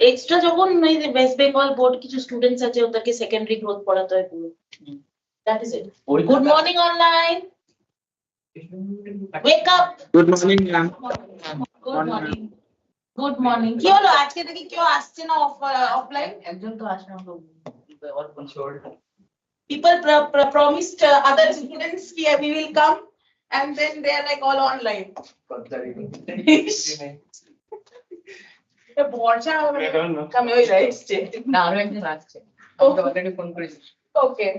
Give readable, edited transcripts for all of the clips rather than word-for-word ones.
Extra যখন West Bengal board কিছু students আছে ওদেরকে সেকেন্ডারি গ্রোথ পড়াতে হয় পুরো। That is it. Good morning online. Wake up. Good morning ma'am. Good morning. Good morning. কি হলো আজকে দেখি কেউ আসছে না অফলাইন? একজন তো আসে না তো all control. People promised other students we will come and then they are like all online. বর্ষা কমে ওই রাইটছে না আরো একজন আসছে আমি অলরেডি ফোন করেছি। ওকে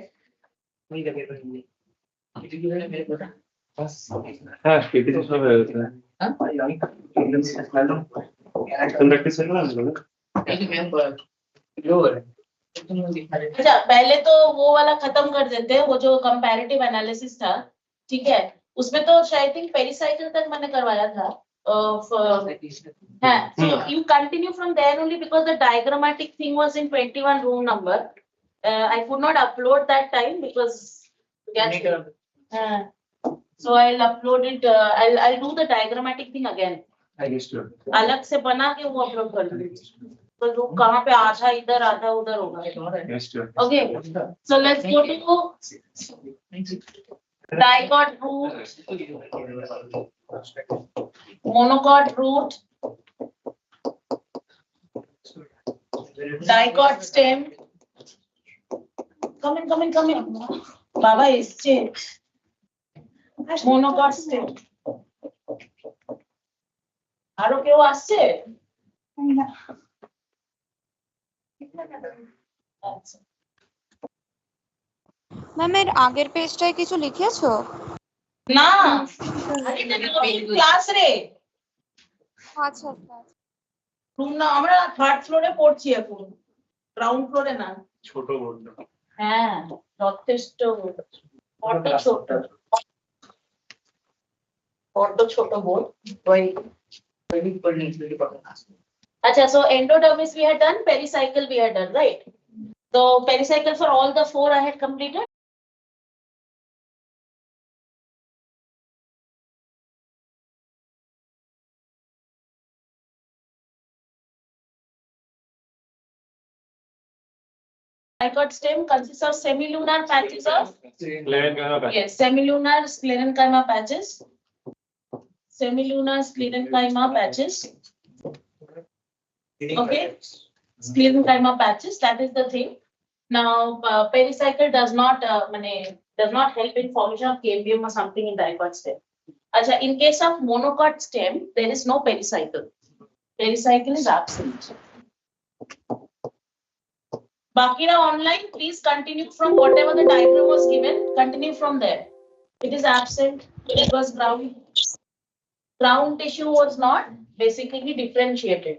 ওই দেখে তো হিন্দি কিছু কি হলে মেরে কথা হ্যাঁ কেটে সব হয়ে গেছে। হ্যাঁ আমি প্র্যাকটিস হলো না এই যে মেন বল लो तुम दिखा रहे अच्छा पहले तो वो वाला खत्म कर देते हैं वो जो कंपैरेटिव एनालिसिस था ठीक है उसमें तो आई थिंक पेरिसाइकिल तक मैंने करवाया था हाँ so you continue from there only because the diagrammatic thing was in 21 room number I could not upload that time because so I'll upload it I'll do the diagrammatic thing again अलग से बना के वो upload कर दूंगी तो जो कहाँ पे आधा इधर आधा उधर होगा okay so let's go to dicot root monocot root dicot stem come in baba इससे monocot stem আরো কেউ আসছে না আচ্ছা ম্যাম এর আগের পেজটায় কিছু লিখেছো? না ক্লাস রে আচ্ছা আচ্ছা রুম না আমরা থার্ড ফ্লোরে পড়ছি এখন গ্রাউন্ড ফ্লোরে না ছোট বোর্ড হ্যাঁ যথেষ্ট বড্ড ছোট বোর্ড ওই पढ़ने के लिए पढ़ना अच्छा so endodermis we had done pericycle we had done right so pericycle for all the four I had completed dicot stem consists of semilunar patches of yes semilunar sclerenchyma patches semilunar sclerenchyma patches okay sclerenchyma patches that is the thing now pericycle does not help in formation of cambium or something in dicot stem acha in case of monocot stem there is no pericycle is absent bakira online please continue from whatever the diagram was given continue from there it is absent it was ground tissue was not basically differentiated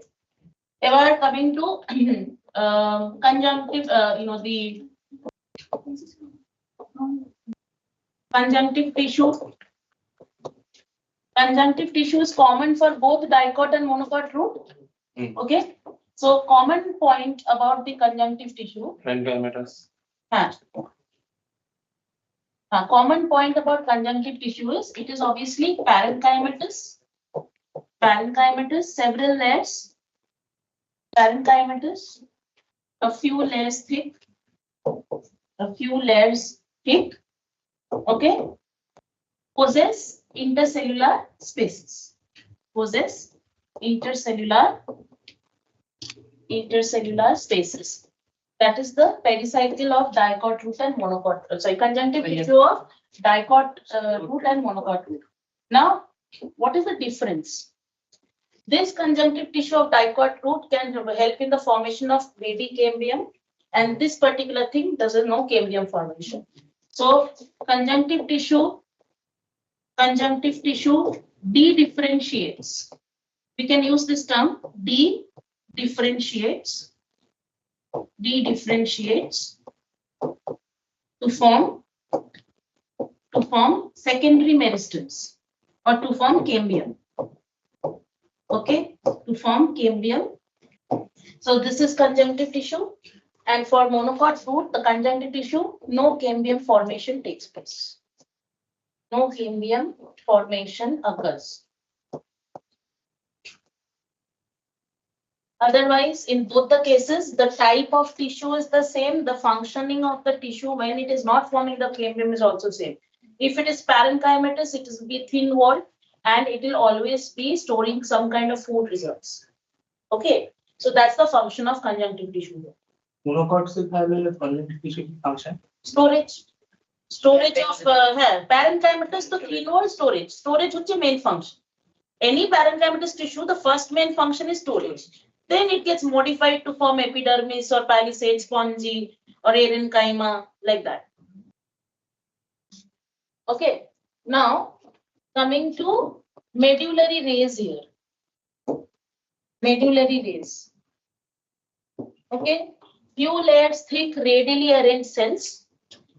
ever coming to conjunctive the conjunctive tissue is common for both dicot and monocot root okay so common point about the conjunctive tissue common point about conjunctive tissue is it is obviously parenchymatous several layers parenchymatous a few layers thick okay possess intercellular spaces that is the pericycle of dicot root and monocot conjunctive tissue of dicot root and monocot root now what is the difference this conjunctive tissue of dicot root can help in the formation of baby cambium and this particular thing doesn't know cambium formation so conjunctive tissue de-differentiates we can use this term de-differentiates to form secondary meristems or to form cambium okay to form cambium so this is conjunctive tissue and for monocot root the conjunctive tissue no cambium formation takes place no cambium formation occurs Otherwise, in both the cases, the type of tissue is the same. The functioning of the tissue when it is not forming the cambium is also same. If it is parenchymatous, it will be thin wall and it will always be storing some kind of food reserves. Okay, so that's the function of conjunctive tissue. Monocot से था ले conjunctive tissue की function. Storage of parenchymatous to thin wall storage. Storage is the main function. Any parenchymatous tissue, the first main function is storage. Then it gets modified to form epidermis or palisade spongy or parenchyma, like that. Okay, now coming to medullary rays here. Medullary rays. Okay, few layers thick radially arranged cells,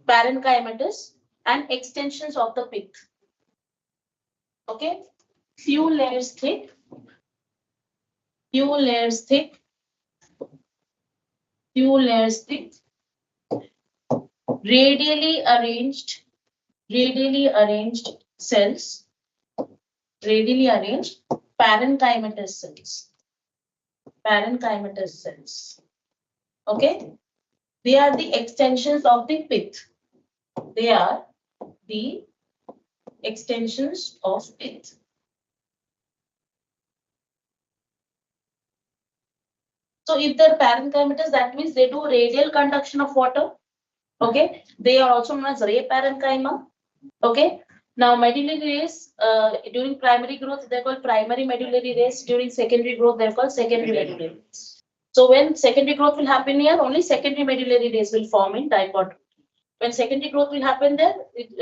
parenchymatous, and extensions of the pith. Okay, few layers thick, radially arranged cells, parenchymatous cells. Okay, they are the extensions of the pith. They are the extensions of pith. So if they're parenchymatous, that means they do radial conduction of water. Okay, they are also known as ray parenchyma. Okay, now medullary rays during primary growth they're called primary medullary rays. During secondary growth they're called secondary medullary rays. So when secondary growth will happen here, only secondary medullary rays will form in dicot. When secondary growth will happen there,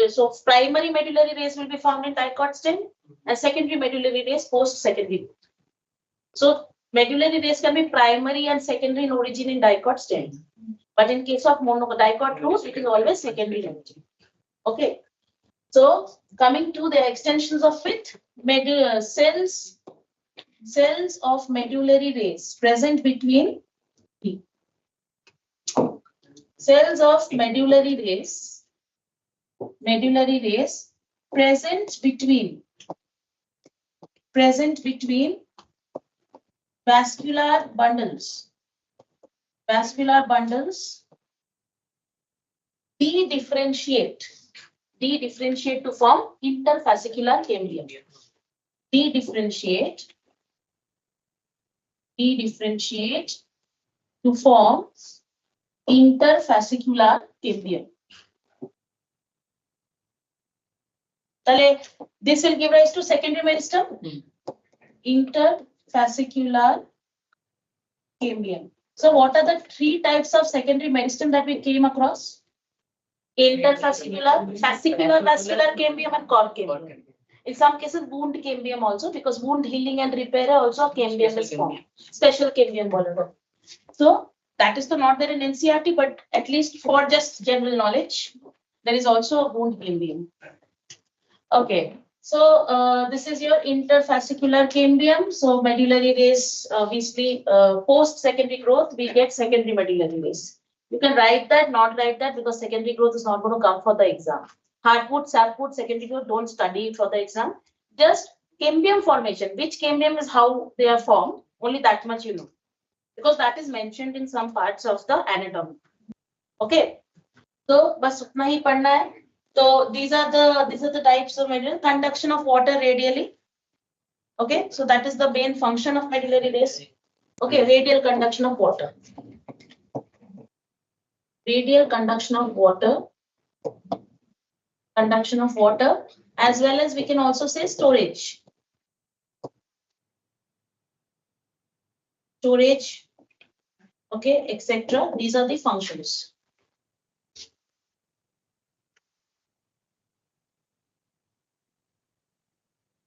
so primary medullary rays will be formed in dicot stem and secondary medullary rays post secondary growth. So medullary rays can be primary and secondary in origin in dicot stem. But in case of dicot root, it is always secondary in origin. Okay. So coming to the extensions of pith, cells of medullary rays present between cells of medullary rays present between vascular bundles dedifferentiate to form interfascicular cambium. Dedifferentiate to form interfascicular cambium. This will give rise to secondary meristem. Interfascicular cambium. So what are the three types of secondary meristem that we came across? Interfascicular, fascicular, vascular cambium and cork cambium. In some cases, wound cambium also, because wound healing and repair also cambium is formed. Special cambium bolero. So that is not there in NCERT, but at least for just general knowledge, there is also a wound cambium. Okay, so this is your interfascicular cambium. So medullary rays, obviously, post secondary growth, we get secondary medullary rays. You can write that, not write that, because secondary growth is not going to come for the exam. Hardwood, sapwood, secondary growth, don't study for the exam. Just cambium formation, which cambium is how they are formed, only that much you know. Because that is mentioned in some parts of the anatomy. Okay. So, bas utna hi padna hai. So these are the types of medullary conduction of water radially. Okay, so that is the main function of medullary rays. Okay, radial conduction of water. Radial conduction of water. Conduction of water, as well as we can also say storage. Storage, okay, etc. These are the functions.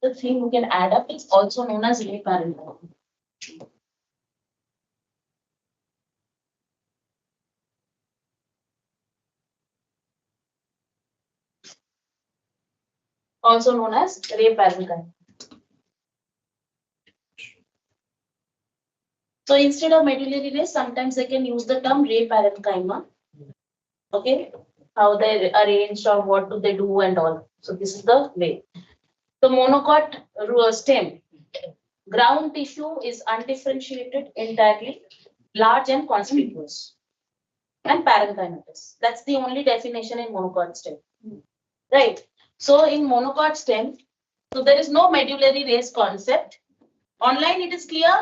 The thing we can add up is also known as ray parenchyma. Also known as ray parenchyma. So instead of medullary rays, sometimes they can use the term ray parenchyma. Okay, how they arranged or what do they do and all. So this is the way. So monocot stem. Ground tissue is undifferentiated entirely, large and conspicuous. And parenchymatous. That's the only definition in monocot stem. Right. So in monocot stem, so there is no medullary rays concept. Online it is clear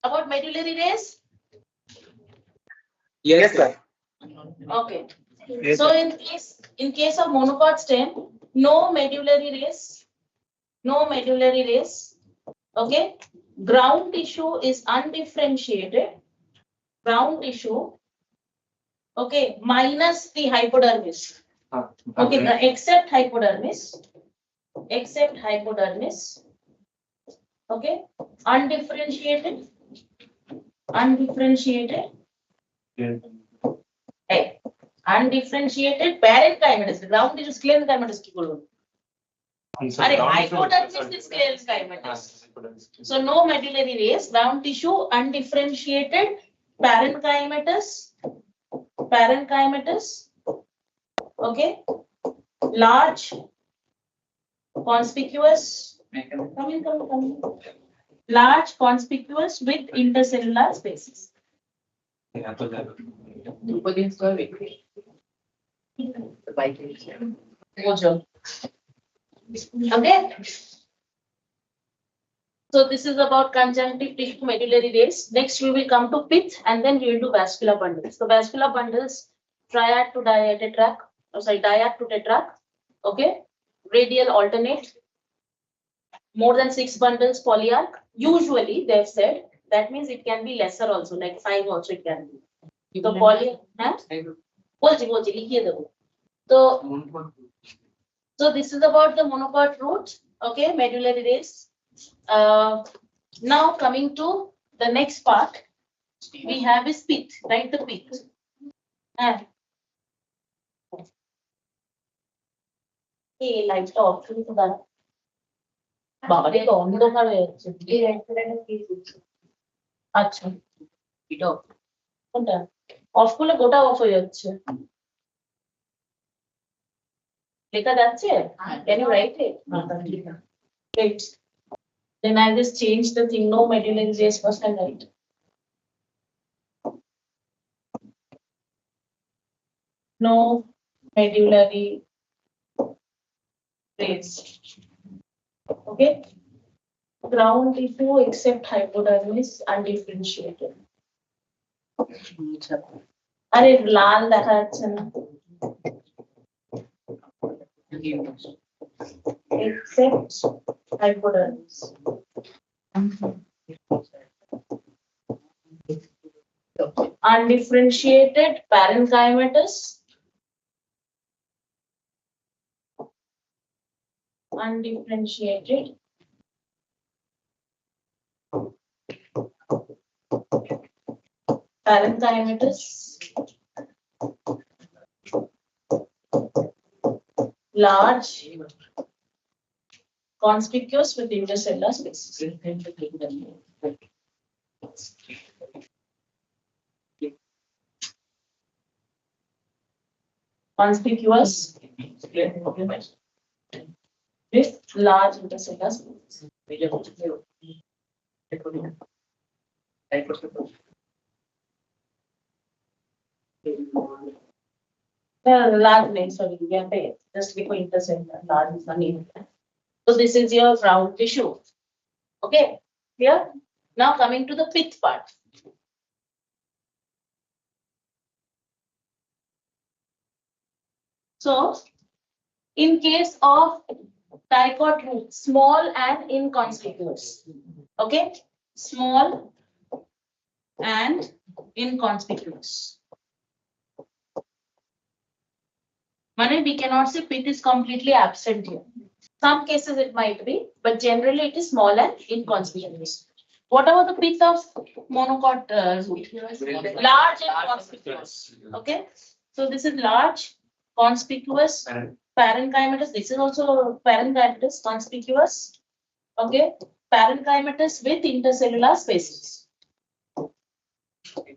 about medullary rays? Yes, sir. Okay. Yes, So in case of monocot stem, no medullary rays, no medullary rays. Okay. Ground tissue is undifferentiated. Ground tissue. Okay, minus the hypodermis. Okay, except hypodermis. Except hypodermis. Okay, undifferentiated. Undifferentiated. Hey, undifferentiated parenchymatous. Ground tissue sclerenchymatous की बोलो. अरे hypodermis is sclerenchymatous. So no medullary rays. Ground tissue undifferentiated parenchymatous. Parenchymatous. Okay, large, conspicuous. Come in. Large, conspicuous with intercellular spaces. Okay. So this is about conjunctive tissue medullary rays. Next we will come to pith and then we will do vascular bundles. So vascular bundles, triad to tetrach, dyad to tetrach. Okay. Radial alternate. More than 6 bundles polyarch. Usually they've said that means it can be lesser also, like 5 also it can be. So poly, बोलची लिखिए देखो. So this is about the monocot root. Okay, medullary rays. Now coming to the next part, we have is pith, right? The pith. Hey, light off. বাবারে তো অন্ধকার হয়ে যাচ্ছে। আচ্ছা এটা কোনটা অফ করলে গোটা অফ হয়ে যাচ্ছে লেখা যাচ্ছে can you write it wait then I'll just change the thing no medullary rays first and write no medullary rays. Okay, ground tissue except hypodermis undifferentiated. अरे लाल দেখা যাচ্ছে না except hypodermis. Undifferentiated parenchymatous. Undifferentiated parenchymatous large conspicuous with intercellular spaces. Conspicuous with large intercellular spaces. Large name, sorry, we can pay just before intercellular, large is the name. So this is your ground tissue. Okay, here. Now coming to the pith part. So, in case of dicot root, small and inconspicuous. Okay, small and inconspicuous. Mane, we cannot say pith is completely absent here. Some cases it might be, but generally it is small and inconspicuous. What about the pith of monocot root? Large and conspicuous. Okay, so this is large, conspicuous, parenchymatous. This is also parenchymatous, conspicuous. Okay, parenchymatous with intercellular spaces.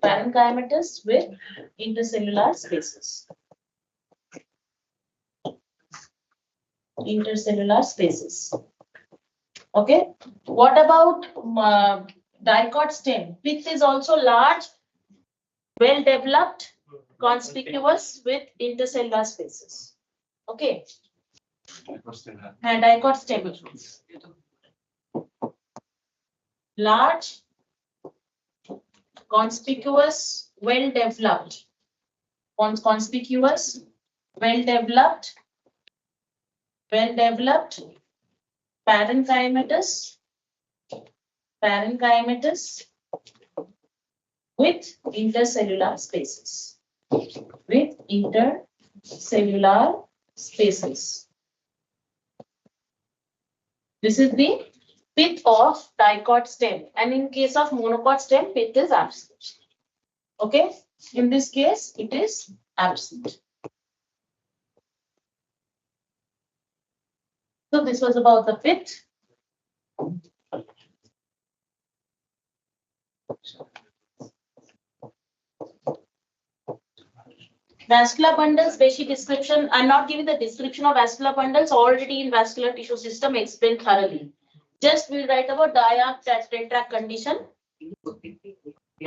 Parenchymatous with intercellular spaces. Intercellular spaces. Okay, what about dicot stem? Pith is also large, well developed, conspicuous with intercellular spaces. Okay, and dicot stem, large, conspicuous, well developed, conspicuous, well developed, parenchymatous, with intercellular spaces. With intercellular spaces. This is the pith of dicot stem, and in case of monocot stem, pith is absent. Okay, in this case, it is absent. So this was about the pith. Vascular bundles, basic description. I'm not giving the description of vascular bundles, already in vascular tissue system explained thoroughly. Just we'll write about diarrhea tetrad condition.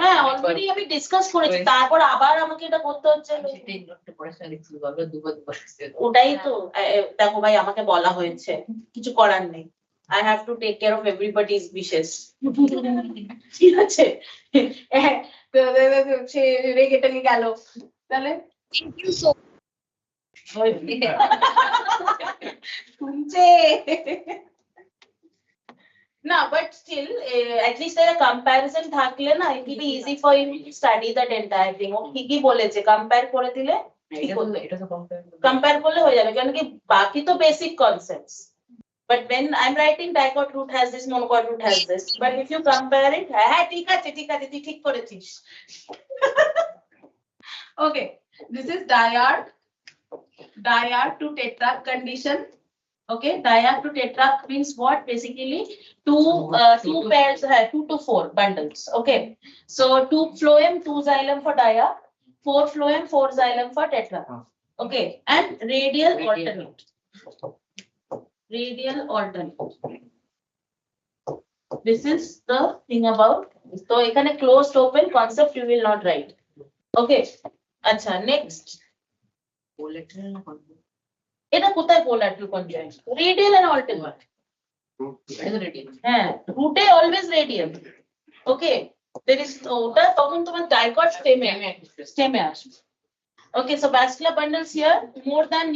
হ্যাঁ already আমি discuss করেছি, তারপর আবার আমাকে এটা করতে হচ্ছে। ওটাই তো দেখো ভাই, আমাকে বলা হয়েছে, কিছু করার নেই। I have to take care of everybody's wishes. ঠিক আছে, সে রেগে টেগে গেল তাহলে Thank you so শুনছে না, but still at least there a comparison থাকলে না, it will be easy for you to study that entire thing. ও ঠিকই বলেছে, compare করে দিলে compare করলে হয়ে যাবে, কারণ কি বাকি তো basic concepts. But when I'm writing dicot root has this, monocot root has this, but if you compare it, হ্যাঁ ঠিক আছে তুই ঠিক করেছিস। Okay, this is diarrhea to tetrarch condition. Okay, diarrhea to tetrarch means what? Basically, two pairs, 2 to 4 bundles. Okay, so 2 phloem, 2 xylem for diarrhea, 4 phloem, 4 xylem for tetrarch. Okay, and radial alternate. This is the thing about. So ekhane closed open concept you will not write. Okay, acha next. এটা কোথায় collateral conjoint? Radial and alternate. হ্যাঁ, root always radial. Okay, there is ওটা তখন তোমার dicot stem এ আসবে। Okay, so vascular bundles here,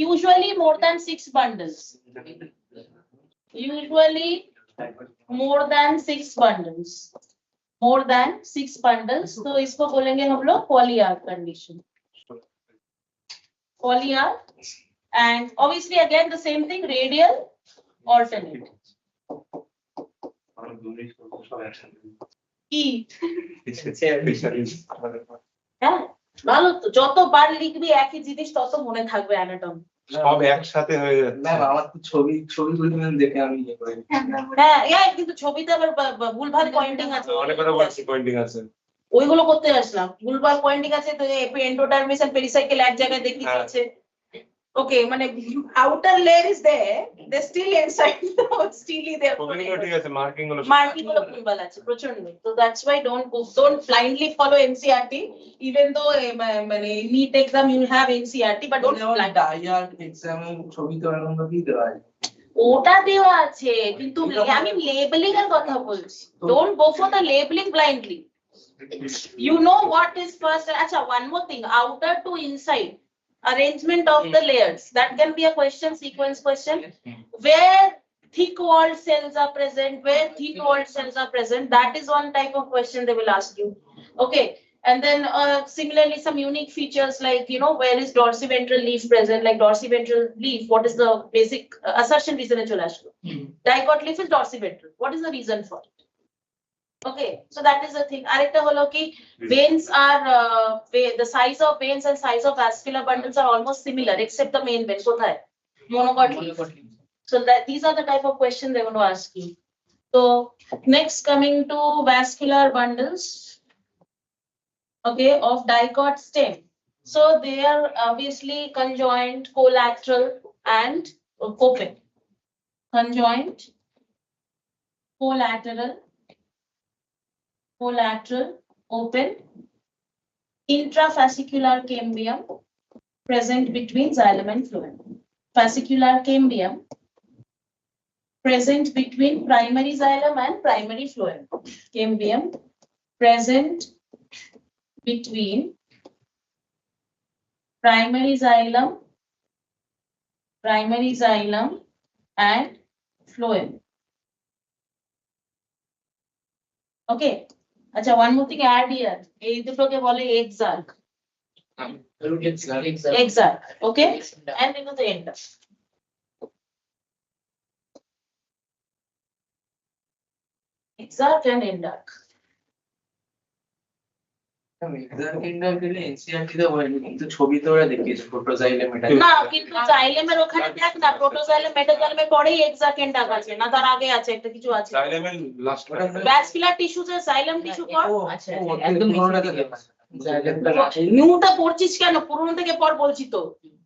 usually more than 6 bundles. Usually more than 6 bundles. तो इसको बोलेंगे हम लोग polyarch condition. Polyarch, and obviously again the same thing, radial alternate. কি হ্যাঁ ভালো তো, যতবার লিখবি একই জিনিস তত মনে থাকবে অ্যানাটমি। সব একসাথে হয়ে যাচ্ছে। ম্যাম আমার তো ছবিগুলো দেখে আমি ইয়ে করি। হ্যাঁ কিন্তু ছবিতে আবার ভুলভাল পয়েন্টিং আছে, অনেক কথা বলছি, পয়েন্টিং আছে, ওইগুলো করতে আসলাম, ভুলভাল পয়েন্টিং আছে, তো এন্ডোডার্মিস এন্ড পেরিসাইকেল এক জায়গায় দেখিয়ে দিয়েছে। Okay, মানে outer layer is there, they still inside, still there. ছবিগুলো ঠিক আছে, মার্কিং গুলো ভুলভাল আছে প্রচন্ড, so that's why don't blindly follow NCERT, even though মানে NEET exam you have NCERT, but don't ডায়ার এক্সাম ছবি তো এরকম ভাবেই দেওয়া আছে। ওটা দেওয়া আছে, কিন্তু আমি লেবেলিং এর কথা বলছি। Don't go for the labeling blindly. You know what is first. Acha, one more thing, outer to inside, arrangement of the layers, that can be a question, sequence question. Where thick walled cells are present, where thin walled cells are present, that is one type of question they will ask you. Okay, and then similarly some unique features like, you know, where is dorsiventral leaf present, like dorsiventral leaf, what is the basic assertion reason e chole ashlo, dicot leaf is dorsiventral, what is the reason for it? Okay, so that is the thing. Arekta holo ki veins are the size of veins and size of vascular bundles are almost similar except the main vein kothay, monocot leaf. So that these are the type of questions they want to ask you. So next, coming to vascular bundles, okay, of dicot stem. So they are obviously conjoint, collateral and copen. Conjoint, collateral, open, intrafascicular cambium present between xylem and phloem. Fascicular cambium present between primary xylem and primary phloem. Cambium present between primary xylem and phloem. Okay. Acha, one more thing add here. এই দুটোকে বলে exarch. Exarch. Okay. And into the end. Exarch and endarch. কিন্তু ছবি তো ওরা দেখিয়েছে protoxylem এটা না কিন্তু জাইলেমের ওখানে দেখ না প্রোটোজাইলেম মেটাজাইলেমে পরেই এক্সাক্ট এন্ডাক আছে না তার আগে আছে একটা কিছু আছে সাইলেমের লাস্ট ভ্যাসকুলার টিস্যুতে জাইলেম টিস্যু কর আচ্ছা একদম পুরোটাতে নিউটা পড়ছিস কেন পুরনো থেকে পর বলছি তো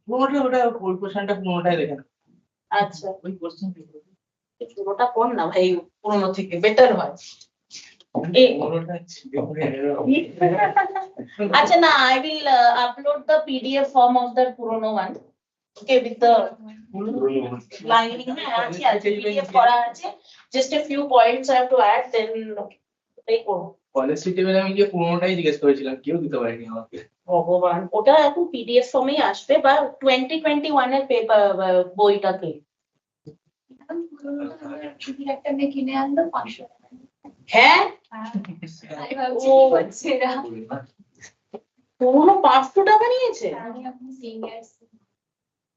পুরোটা ওটা ওই পোর্শনটা পুরোটাই দেখে না। আচ্ছা ওই কোশ্চেন পুরোটা পড় না ভাই পুরনো থেকে বেটার হয় পুরোটা আচ্ছা না I will upload the PDF form of the পুরনো one okay with the lining আছে আছে PDF করা আছে just a few points I have to add then তাই করব কলেজ সিটিতে আমি গিয়ে পুরোটাই জিজ্ঞেস করেছিলাম কেউ দিতে পারেনি আমাকে। ভগবান ওটা এখন PDF ফর্মেই আসবে বা 2021 এর পেপার বইটাতে একটা মেয়ে কিনে আনলো 500 টাকা হ্যাঁ আমি ভাবছি ও, কি করছে এরা? পুরনো 500 টাকা নিয়েছে আমি এখন seniors।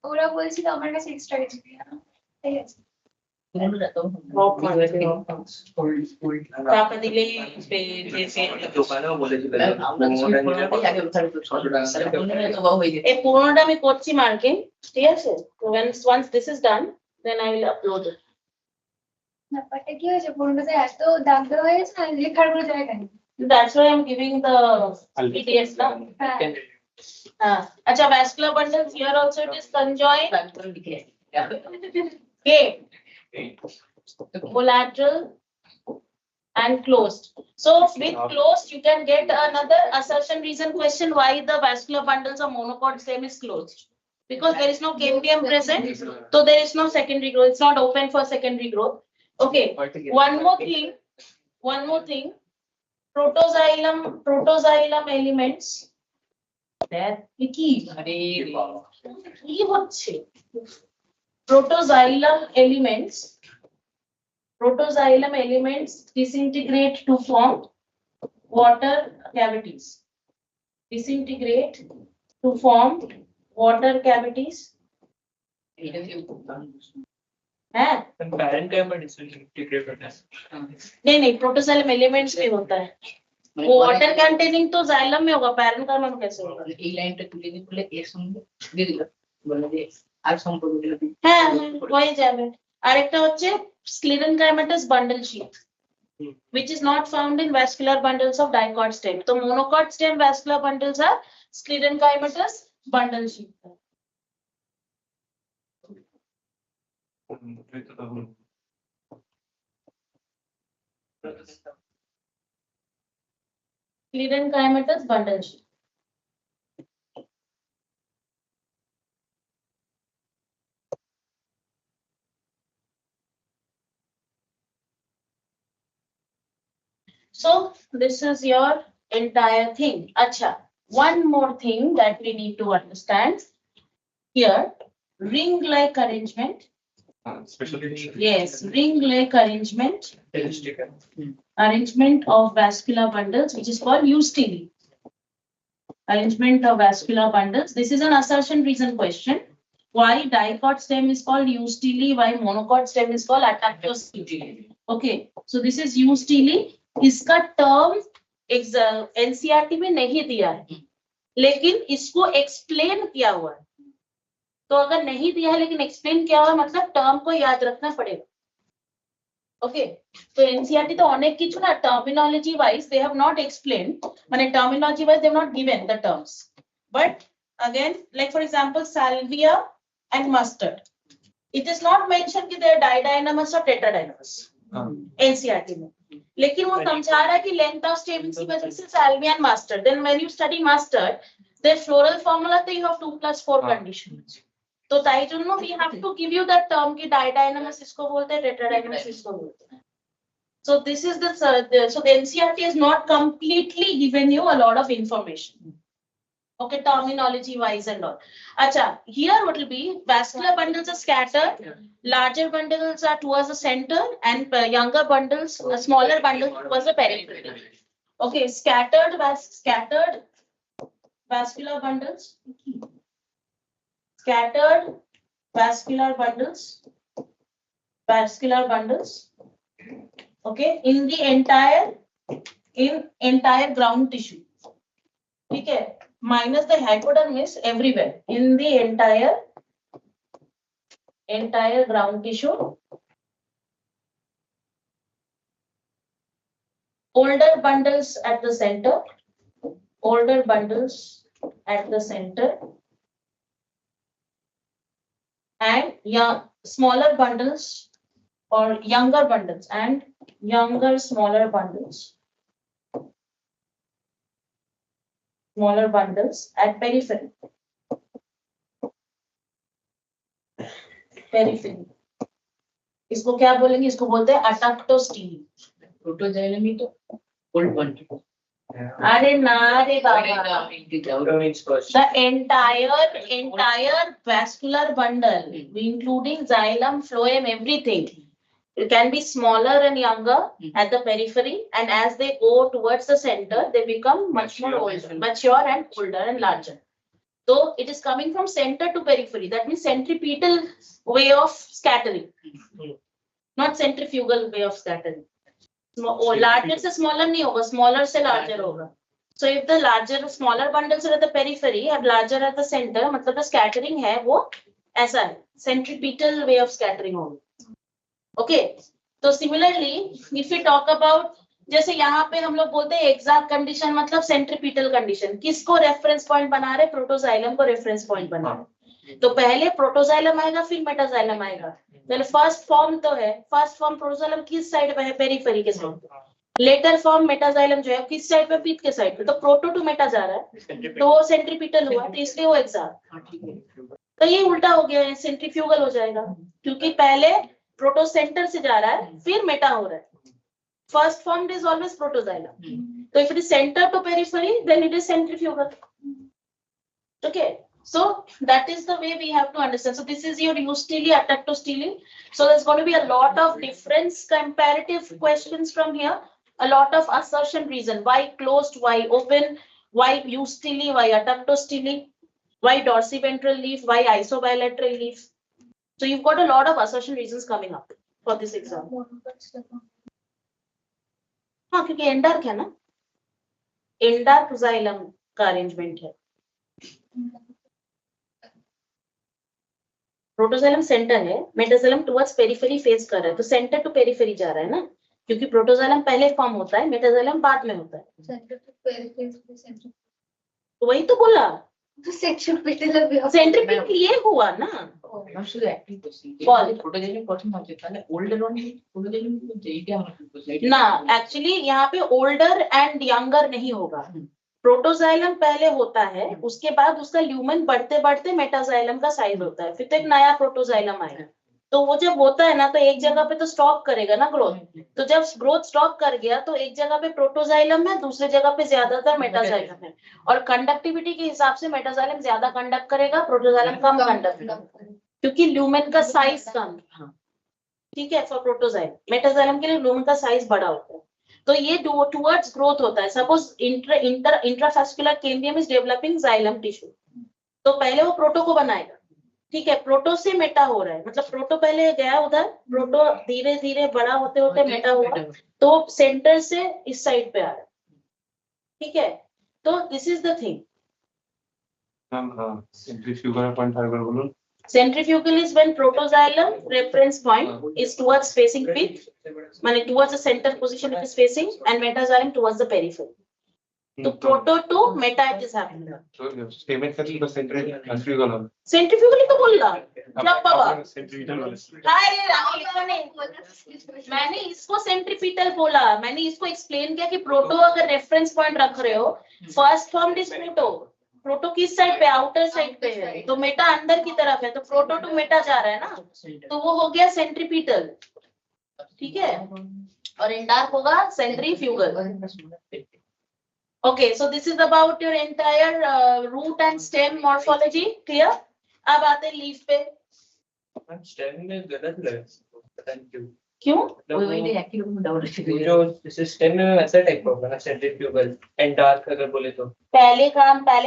ওরা বলছিল আমার কাছে এক্সট্রা কিছু নেই ঠিক আছে টাকা দিলে দোকানেও বলেছিল আমরা পুরোটাই আগে উঠার তো 600 টাকা হয়ে যেত এই পুরোনোটা আমি করছি মার্কিং ঠিক আছে তো once this is done then I will upload it ব্যাপারটা কি হয়েছে পুরোনোতে এত দাগ দেওয়া হয়েছে না লেখার কোনো জায়গা নেই that's why I'm giving the PDF now acha vascular bundles here also it is conjoined একদম লিখে okay collateral and closed so with closed you can get another assertion reason question why the vascular bundles of monopod stem is closed because there is no cambium present so there is no secondary growth it's not open for secondary growth okay one more thing protoxylem elements that কি আরে কি হচ্ছে protoxylem elements disintegrate to form water cavities এটা কি হ্যাঁ parent का मैं disintegrate करना है नहीं protoxylem elements में होता है वो वाटर कंटेनिंग तो जाइलम में होगा पैरेंट का नाम कैसे होगा এই লাইনটা তুলে দিয়ে বলে এর সঙ্গে দিয়ে দিল বলে যে আর সম্পর্ক দিল হ্যাঁ হয়ে যাবে আরেকটা হচ্ছে sclerenchymatous bundle sheath which is not found in vascular bundles of dicot stem so monocot stem vascular bundles are sclerenchymatous bundle sheath sclerenchymatous bundle sheath so this is your entire thing acha one more thing that we need to understand here ring like arrangement especially yes ring like arrangement of vascular bundles which is called Eustili. Arrangement of vascular bundles. This is an assertion reason question. Why dicot stem is called Eustili? Why monocot stem is called Attactostili? Okay, so this is Eustili. इसका term NCERT में नहीं दिया है, लेकिन इसको explain किया हुआ है. तो अगर नहीं दिया है लेकिन explain किया हुआ है मतलब term को याद रखना पड़ेगा. Okay, so NCERT तो अनेक किचु ना terminology wise they have not explained, माने terminology wise they have not given the terms. But again, like for example, salvia and mustard, it is not mentioned कि they are didynamous or tetradynamous. NCERT में, लेकिन वो समझा रहा है कि length of stems की वजह से एल्वियन master, then when you study master the floral formula तो you have 2+4 conditions. तो I don't know, we have to give you that term कि didynamis इसको बोलते हैं, tetradynamis इसको बोलते हैं. So this is the so the NCERT has not completely given you a lot of information. Okay, terminology wise and all. Acha, here what will be, vascular bundles are scattered, larger bundles are towards the center, and younger bundles, smaller bundles towards the periphery. Okay, scattered vascular bundles, scattered vascular bundles, okay, in the entire ground tissue, okay, minus the hypodermis everywhere, in the entire ground tissue. Older bundles at the center, and smaller bundles or younger bundles and smaller bundles at periphery. इसको क्या बोलेंगे, इसको बोलते हैं अटक्टोस्टीली. Protoxylem ही तो old one. अरे ना रे बाबा, the entire vascular bundle, including xylem, phloem, everything, it can be smaller and younger at the periphery, and as they go towards the center they become much more older, mature and older and larger. So it is coming from center to periphery, that means centripetal way of scattering, not centrifugal way of scattering. Larger से smaller नहीं होगा, smaller से larger होगा. So if the smaller bundles are at the periphery and larger at the center, मतलब the scattering है वो ऐसा है, centripetal way of scattering होगा. Okay, तो similarly if we talk about, जैसे यहाँ पे हम लोग बोलते हैं exact condition मतलब centripetal condition, किसको reference point बना रहे, प्रोटोजाइलम को reference point बना रहे. तो पहले प्रोटोजाइलम आएगा फिर मेटाजाइलम आएगा. पहले फर्स्ट फॉर्म तो है, फर्स्ट फॉर्म प्रोटोजाइलम किस साइड पे है, पेरिफेरी के साइड. लेटर फॉर्म मेटाजाइलम जो है किस साइड पे, पीठ के साइड पे. तो प्रोटो टू मेटा जा रहा है तो वो सेंट्रीपिटल हुआ, तो इसलिए वो एग्जैक्ट. तो ये उल्टा हो गया है, सेंट्रीफ्यूगल हो जाएगा, क्योंकि पहले प्रोटो सेंटर से जा रहा है फिर मेटा हो रहा है. First form is always protoxylem. तो if it is centre to periphery then it is centrifugal. Okay, so that is the way we have to understand. So this is your eustili, atactostili. So there's going to be a lot of difference comparative questions from here, a lot of assertion reason, why closed, why open, why eustili, why atactostili, why dorsiventral leaf, why isobilateral leaf. So you've got a lot of assertion reasons coming up for this exam. हाँ, क्योंकि एंडार्क है ना, एंडार्क xylem का arrangement है. Protoxylem centre है, metaxylem towards periphery face कर रहा है, तो सेंटर टू पेरिफेरी जा रहा है ना, क्योंकि प्रोटोजाइलम पहले फॉर्म होता है, मेटाजाइलम बाद में होता है. तो वही तो बोला, सेंट्रीपिटल ये हुआ ना. ना एक्चुअली यहाँ पे ओल्डर एंड यंगर नहीं होगा. प्रोटोजाइलम पहले होता है, उसके बाद उसका ल्यूमेन बढ़ते बढ़ते मेटाजाइलम का साइज होता है, फिर तो एक नया प्रोटोजाइलम आएगा. तो वो जब होता है ना तो एक जगह पे तो स्टॉप करेगा ना ग्रोथ. तो जब ग्रोथ स्टॉप कर गया तो एक जगह पे प्रोटोजाइलम है, दूसरे जगह पे ज्यादातर मेटाजाइलम है, और कंडक्टिविटी के हिसाब से मेटाजाइलम ज्यादा कंडक्ट करेगा, प्रोटोजाइलम कम कंडक्ट करेगा, क्योंकि ल्यूमेन का साइज कम. ठीक है, फॉर प्रोटोजाइलम. मेटाजाइलम के लिए ल्यूमेन का साइज बड़ा होता है. तो ये टुवर्ड्स ग्रोथ होता है. Suppose intrafascicular cambium is developing xylem tissue, तो पहले वो प्रोटो को बनाएगा. ठीक है, प्रोटो से मेटा हो रहा है, मतलब प्रोटो पहले गया उधर, प्रोटो धीरे धीरे बड़ा होते होते मेटा हुआ, तो सेंटर से इस साइड पे आ रहा है. ठीक है, तो this is the thing. Centrifugal point fibre बोलो. Centrifugal is when protoxylem reference point is towards facing pit, meaning towards the center position it is facing, and metaxylem towards the periphery. तो proto to meta it is happening तो स्टेमेর ক্ষেত্রে তো centrifugal হবে सेंट्रीफ्यूगली तो बोल रहा जब बाबा সেন্ট্রিফিউগাল বলেছে अरे राहुल लिखा नहीं मैंने इसको सेंट्रीपिटल बोला मैंने इसको एक्सप्लेन किया कि प्रोटो अगर रेफरेंस पॉइंट रख रहे हो first form is proto proto किस साइड पे आउटर साइड पे है तो मेटा अंदर की तरफ है तो प्रोटो टू मेटा जा रहा है ना तो वो हो गया सेंट्रीपिटल ठीक है और इंडार्क होगा centrifugal okay so this is about your entire root and stem morphology clear अब आते हैं लीफ पे स्टेम में गलत लगा पता नहीं क्यों क्यों जो जैसे स्टेम में वैसा टाइप होगा ना सेंट्रीफ्यूगल एंड डार्क अगर बोले तो पहले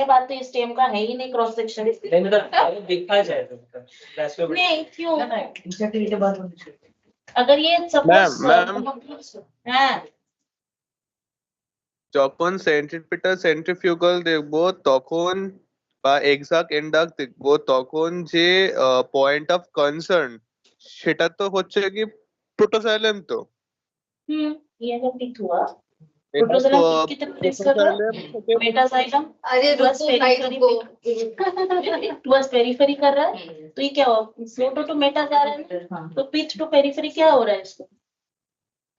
बात तो इस स्टेम का है ही नहीं क्रॉस सेक्शन नहीं मतलब देखा जाए तो मतलब नहीं क्यों इंसेक्टिविटी बात होनी चाहिए अगर ये मैम, हाँ যখন সেন্ট্রিপিটাল সেন্ট্রিফিউগাল দেখবো তখন বা এক্সাক্ট এন্ডাক দেখবো তখন যে পয়েন্ট অফ কনসার্ন সেটা তো হচ্ছে কি প্রোটোজাইলেম তো ये अगर पिक हुआ এটা प्रोटोजाइलम তো कितने प्लेस कर रहा protoxylem থেকে मेटाजाइलम अरे बस रुको भाई रुको टुवर्ड्स पेरिफेरी कर रहा है तो ये क्या हुआ फ्लोटो टू मेटा जा रहा है ना? तो पिथ टू पेरिफेरी क्या हो रहा है इसको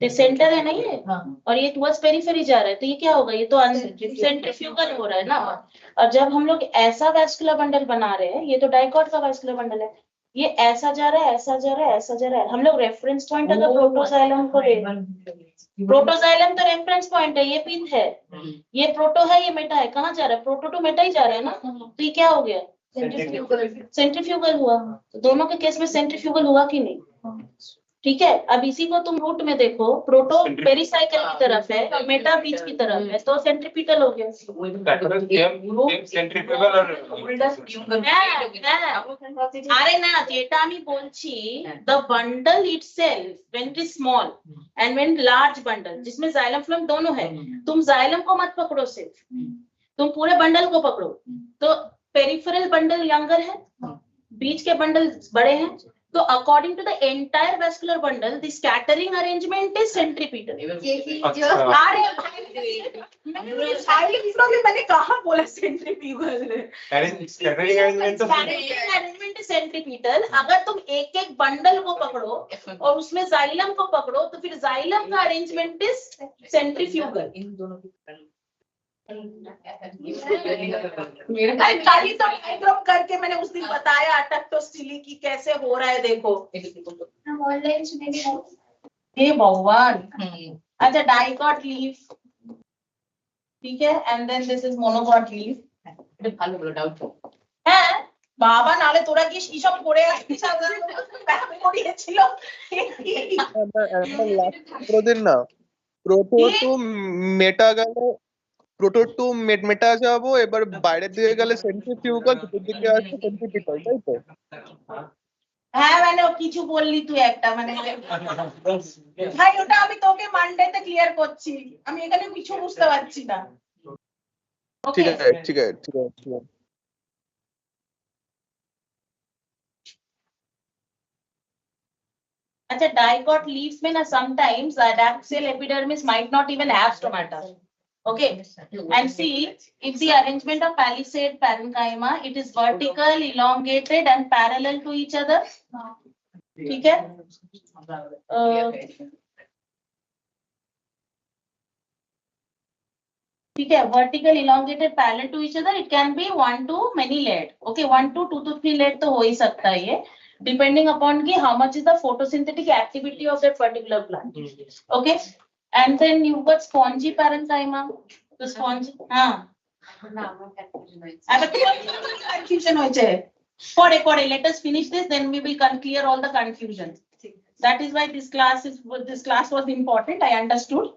ये सेंटर है ना ये और ये टुवर्ड्स पेरिफेरी जा रहा है तो ये क्या होगा ये तो सेंट्रीफ्यूगल हो रहा है ना और जब हम लोग ऐसा वैस्कुलर बंडल बना रहे हैं ये तो डाइकॉट का वैस्कुलर बंडल है ये ऐसा जा रहा है ऐसा जा रहा है ऐसा जा रहा है हम लोग रेफरेंस पॉइंट अगर प्रोटोजाइलम को ले प्रोटोजाइलम तो रेफरेंस पॉइंट है ये पिथ है ये प्रोटो है ये मेटा है कहाँ जा रहा है प्रोटो टू मेटा ही जा रहा है ना तो ये क्या हो गया सेंट्रीफ्यूगल हुआ तो दोनों के केस में सेंट्रीफ्यूगल हुआ कि नहीं ठीक है अब इसी को तुम रूट में देखो प्रोटो पेरिसाइकल की तरफ है और मेटा बीच की तरफ है तो सेंट्रीपिटल हो गया সেন্ট্রিফিউগাল আর আরে না যেটা আমি বলছি the bundle itself when it is small and when large bundle जिसमें जाइलम फ्लोएम दोनों है तुम जाइलम को मत पकड़ो सिर्फ तुम पूरे बंडल को पकड़ो तो पेरिफेरल बंडल यंगर है बीच के बंडल बड़े हैं तो according to the entire vascular bundle the scattering arrangement is centripetal यही जो अच्छा अरे मैंने कहा बोला सेंट्रीफ्यूगल स्कैटरिंग अरेंजमेंट तो अरेंजमेंट सेंट्रीपिटल अगर तुम एक एक बंडल को पकड़ो और उसमें जाइलम को पकड़ो तो फिर जाइलम का अरेंजमेंट इज सेंट्रीफ्यूगल इन दोनों की अरे खाली तो डायग्राम करके मैंने उस दिन बताया अटक्टोस्टिली की कैसे हो रहा है देखो हम ऑनलाइन सुनेंगे हे भगवान अच्छा डाइकॉट लीफ ठीक है and then this is monocot leaf ভালো বলো ডাউট হ্যাঁ বাবা নালে তোরা কি সব করে আসছিস আমি করিয়েছিল প্রতিদিন না প্রোটো টু মেটা গেল প্রোটো টু মেটা যাবো এবার বাইরের দিকে গেলে সেন্ট্রিফিউগাল ভিতর দিকে আসছে সেন্ট্রিপিটাল তাই তো হ্যাঁ মানে কিছু বললি তুই একটা মানে ভাই ওটা আমি তোকে মানডেতে ক্লিয়ার করছি আমি এখানে কিছু বুঝতে পারছি না ঠিক ওকে আছে ঠিক আছে ঠিক আছে ঠিক আছে अच्छा डाइकॉट लीव्स में ना sometimes adapsal epidermis might not even have stomata okay and see if the arrangement of palisade parenchyma it is vertical elongated and parallel to each other ठीक है ठीक है vertical elongated parallel to each other it can be 1 to many layered okay 1 to 2 to 3 layered तो हो ही सकता है ये depending upon ki how much is the photosynthetic activity of that particular plant okay and then you've got spongy parenchyma the spongy confusion hoyeche pore let us finish this then we will clear all the confusion that is why this class was important I understood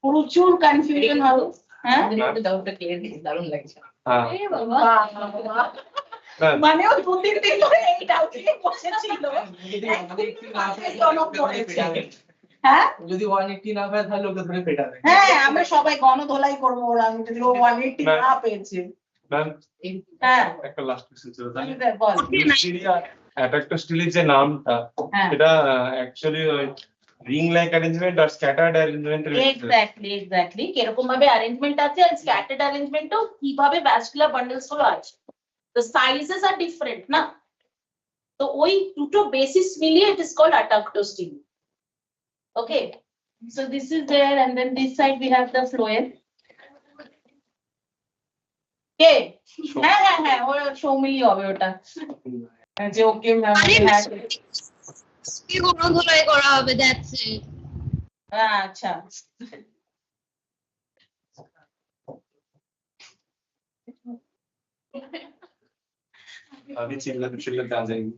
প্রচুর confusion হবে হ্যাঁ আমাদের ডাউটটা clear দিয়েছে দারুণ লাগছে হ্যাঁ এ বাবা মানে ও দু তিন দিন ধরে এই ডাউট নিয়ে বসেছিল হ্যাঁ যদি 180 না পায় তাহলে ওকে ধরে পেটাবে হ্যাঁ আমরা সবাই গণধোলাই করবো ওরা যদি ও 180 না পেয়েছে ম্যাম হ্যাঁ একটা লাস্ট কোশ্চেন ছিল তাহলে বল অ্যাটাক্টোস্টিলির যে নামটা হ্যাঁ এটা actually ring like arrangement or scattered arrangement exactly কিরকম ভাবে অ্যারেঞ্জমেন্ট আছে আর স্ক্যাটার্ড অ্যারেঞ্জমেন্টও কিভাবে ভ্যাসকুলার বান্ডলস গুলো আছে, the sizes are different না, তো ওই দুটো বেসিস মিলিয়ে it is called adductostele. Okay, so this is there and then this side we have the phloem. কে হ্যাঁ ওর সৌমিলি হবে ওটা, যে ওকে কি কোনো ধুলাই করা হবে, দ্যাটস ইট। আচ্ছা अभी चिल्लाते आ जाएंगे।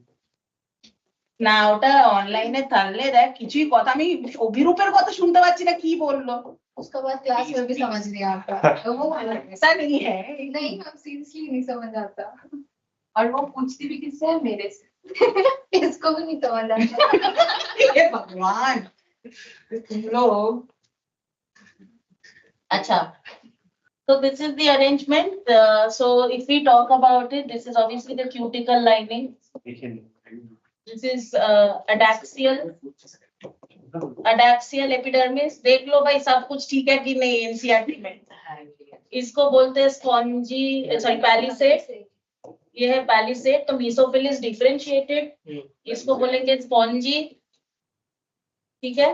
না ওটা অনলাইনে থাকলে দেখ কিছুই কথা, আমি অভিরূপের কথা শুনতে পাচ্ছি না কি বললো। उसके बाद क्लास में भी समझ नहीं आता वो वाला ऐसा नहीं है, नहीं, हम सीरियसली नहीं समझ आता, और वो पूछती भी किससे है, मेरे से इसको भी नहीं समझ आता। हे भगवान तुम लोग। अच्छा, so this is the arrangement. So if we talk about it, this is obviously the cuticle lining. This is adaxial epidermis. देख लो भाई सब कुछ ठीक है कि नहीं एनसीईआरटी में। इसको बोलते हैं स्पॉन्जी, सॉरी पैलिसेड, ये है पैलिसेड, तो मेसोफिलिस डिफरेंशिएटेड, इसको बोलेंगे स्पॉन्जी, ठीक है।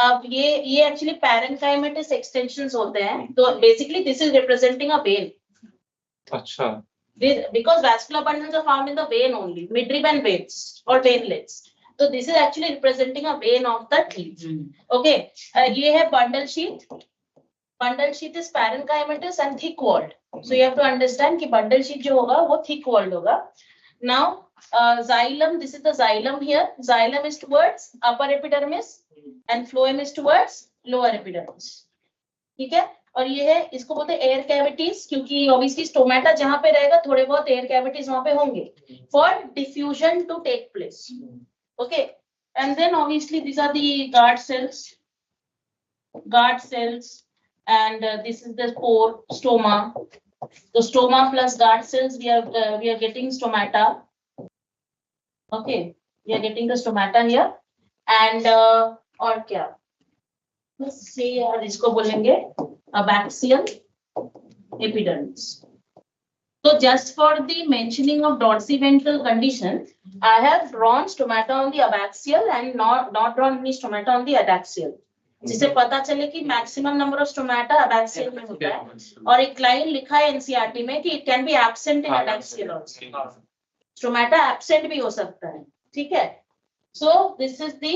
अब ये एक्चुअली पैरेन्काइमेटस एक्सटेंशंस होते हैं, तो basically this is representing a when, अच्छा because vascular bundles are found in the vein only, midrib and veins or veinlets. So this is actually representing a vein of the teeth. Okay, ये है bundle sheath. Bundle sheath is parenchymatous and thick walled. So you have to understand कि bundle sheath जो होगा वो thick walled होगा. Now xylem, this is the xylem here. Xylem is towards upper epidermis and phloem is towards lower epidermis. ठीक है, और ये है, इसको बोलते हैं एयर कैविटीज, क्योंकि ऑब्वियसली स्टोमेटा जहां पे रहेगा थोड़े बहुत एयर कैविटीज वहां पे होंगे for diffusion to take place. Okay, and then obviously these are the guard cells and this is the pore stoma. The stoma plus guard cells, we are getting stomata. Okay, we are getting the stomata here and और क्या, let's see, इसको बोलेंगे abaxial epidermis. So just for the mentioning of dorsiventral condition, I have drawn stomata on the abaxial and not drawn any stomata on the adaxial, जिससे पता चले कि maximum number of stomata abaxial में होता है, और एक लाइन लिखा है एनसीईआरटी में कि it can be absent in adaxial also. Stomata absent भी हो सकता है, ठीक है। So this is the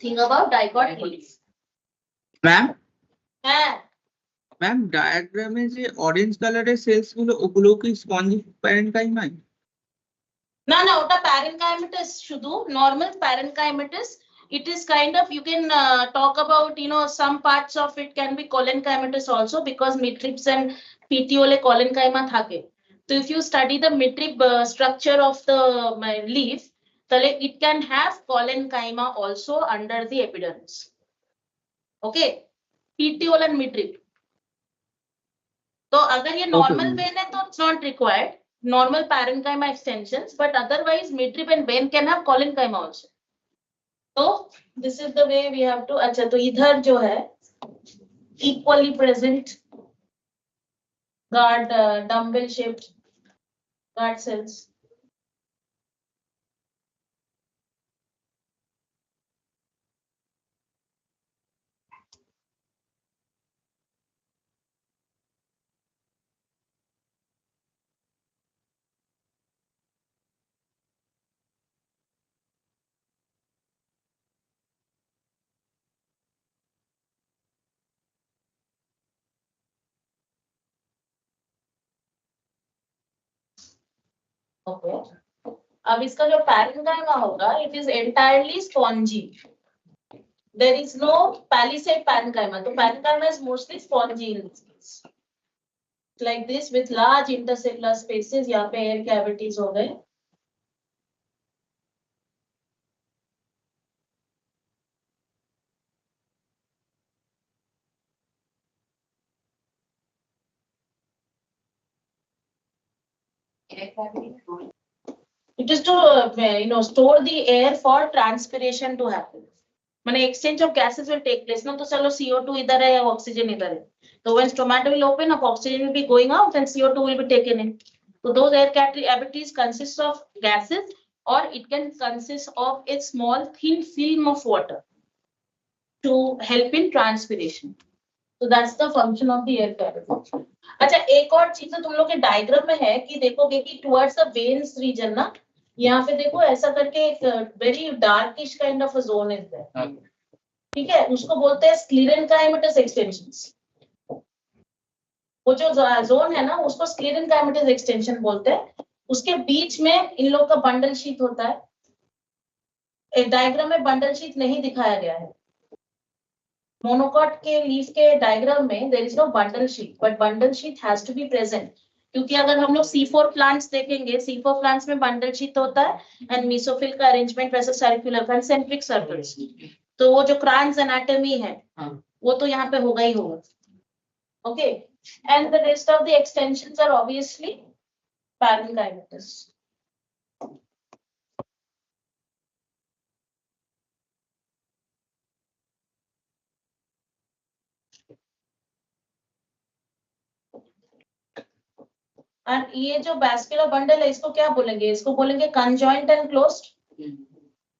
thing about dicot leaf. Ma'am হ্যাঁ ম্যাম ডায়াগ্রামে যে অরেঞ্জ কালারের সেলস গুলো ওগুলো কি স্পঞ্জি প্যারেনকাইমাই? না ওটা parenchymatous শুধু, normal parenchymatous. It is kind of, you can talk about, some parts of it can be collenchymatous also, because midribs and petiole collenchyma থাকে. So if you study the midrib structure of the leaf, তাহলে it can have collenchyma also under the epidermis. Okay, petiole and midrib. तो अगर ये normal vein है तो it's not required, normal parenchyma extensions, but otherwise midrib and vein can have collenchyma also. So this is the way we have to. अच्छा, तो इधर जो है equally present guard dumbbell shaped guard cells. Okay. अब इसका जो parenchyma होगा, it is entirely spongy. There is no palisade parenchyma. तो parenchyma is mostly spongy in this case. Like this with large intercellular spaces. यहाँ पे air cavities हो गए. It is to store the air for transpiration to happen. माने exchange of gases will take place ना, तो चलो CO2 इधर है, oxygen इधर है, तो when stomata will open up, oxygen will be going out and CO2 will be taken in. So those air cavities consist of gases, or it can consist of a small thin film of water to help in transpiration. So that's the function of the air cavity. अच्छा, एक और चीज तुम लोग के diagram में है कि देखोगे कि towards the veins region ना, यहाँ पे देखो ऐसा करके एक very darkish kind of a zone is there. ठीक है, उसको बोलते हैं sclerenchymatous extensions. वो जो जोन है ना, उसको sclerenchymatous extension बोलते हैं. उसके बीच में इन लोग का बंडल शीट होता है. डायग्राम में बंडल शीट नहीं दिखाया गया है. मोनोकॉट के लीफ के डायग्राम में there is no bundle sheath, but bundle sheath has to be present, क्योंकि अगर हम लोग C4 प्लांट्स देखेंगे, C4 प्लांट्स में बंडल शीट होता है एंड मेसोफिल का अरेंजमेंट वैसे सर्कुलर कंसेंट्रिक सर्कल्स. तो वो जो क्रांस एनाटॉमी है वो तो यहाँ पे होगा ही होगा. Okay, and the rest of the extensions are obviously parenchymatous. And ये जो वैस्कुलर बंडल है इसको क्या बोलेंगे? इसको बोलेंगे conjoint and closed.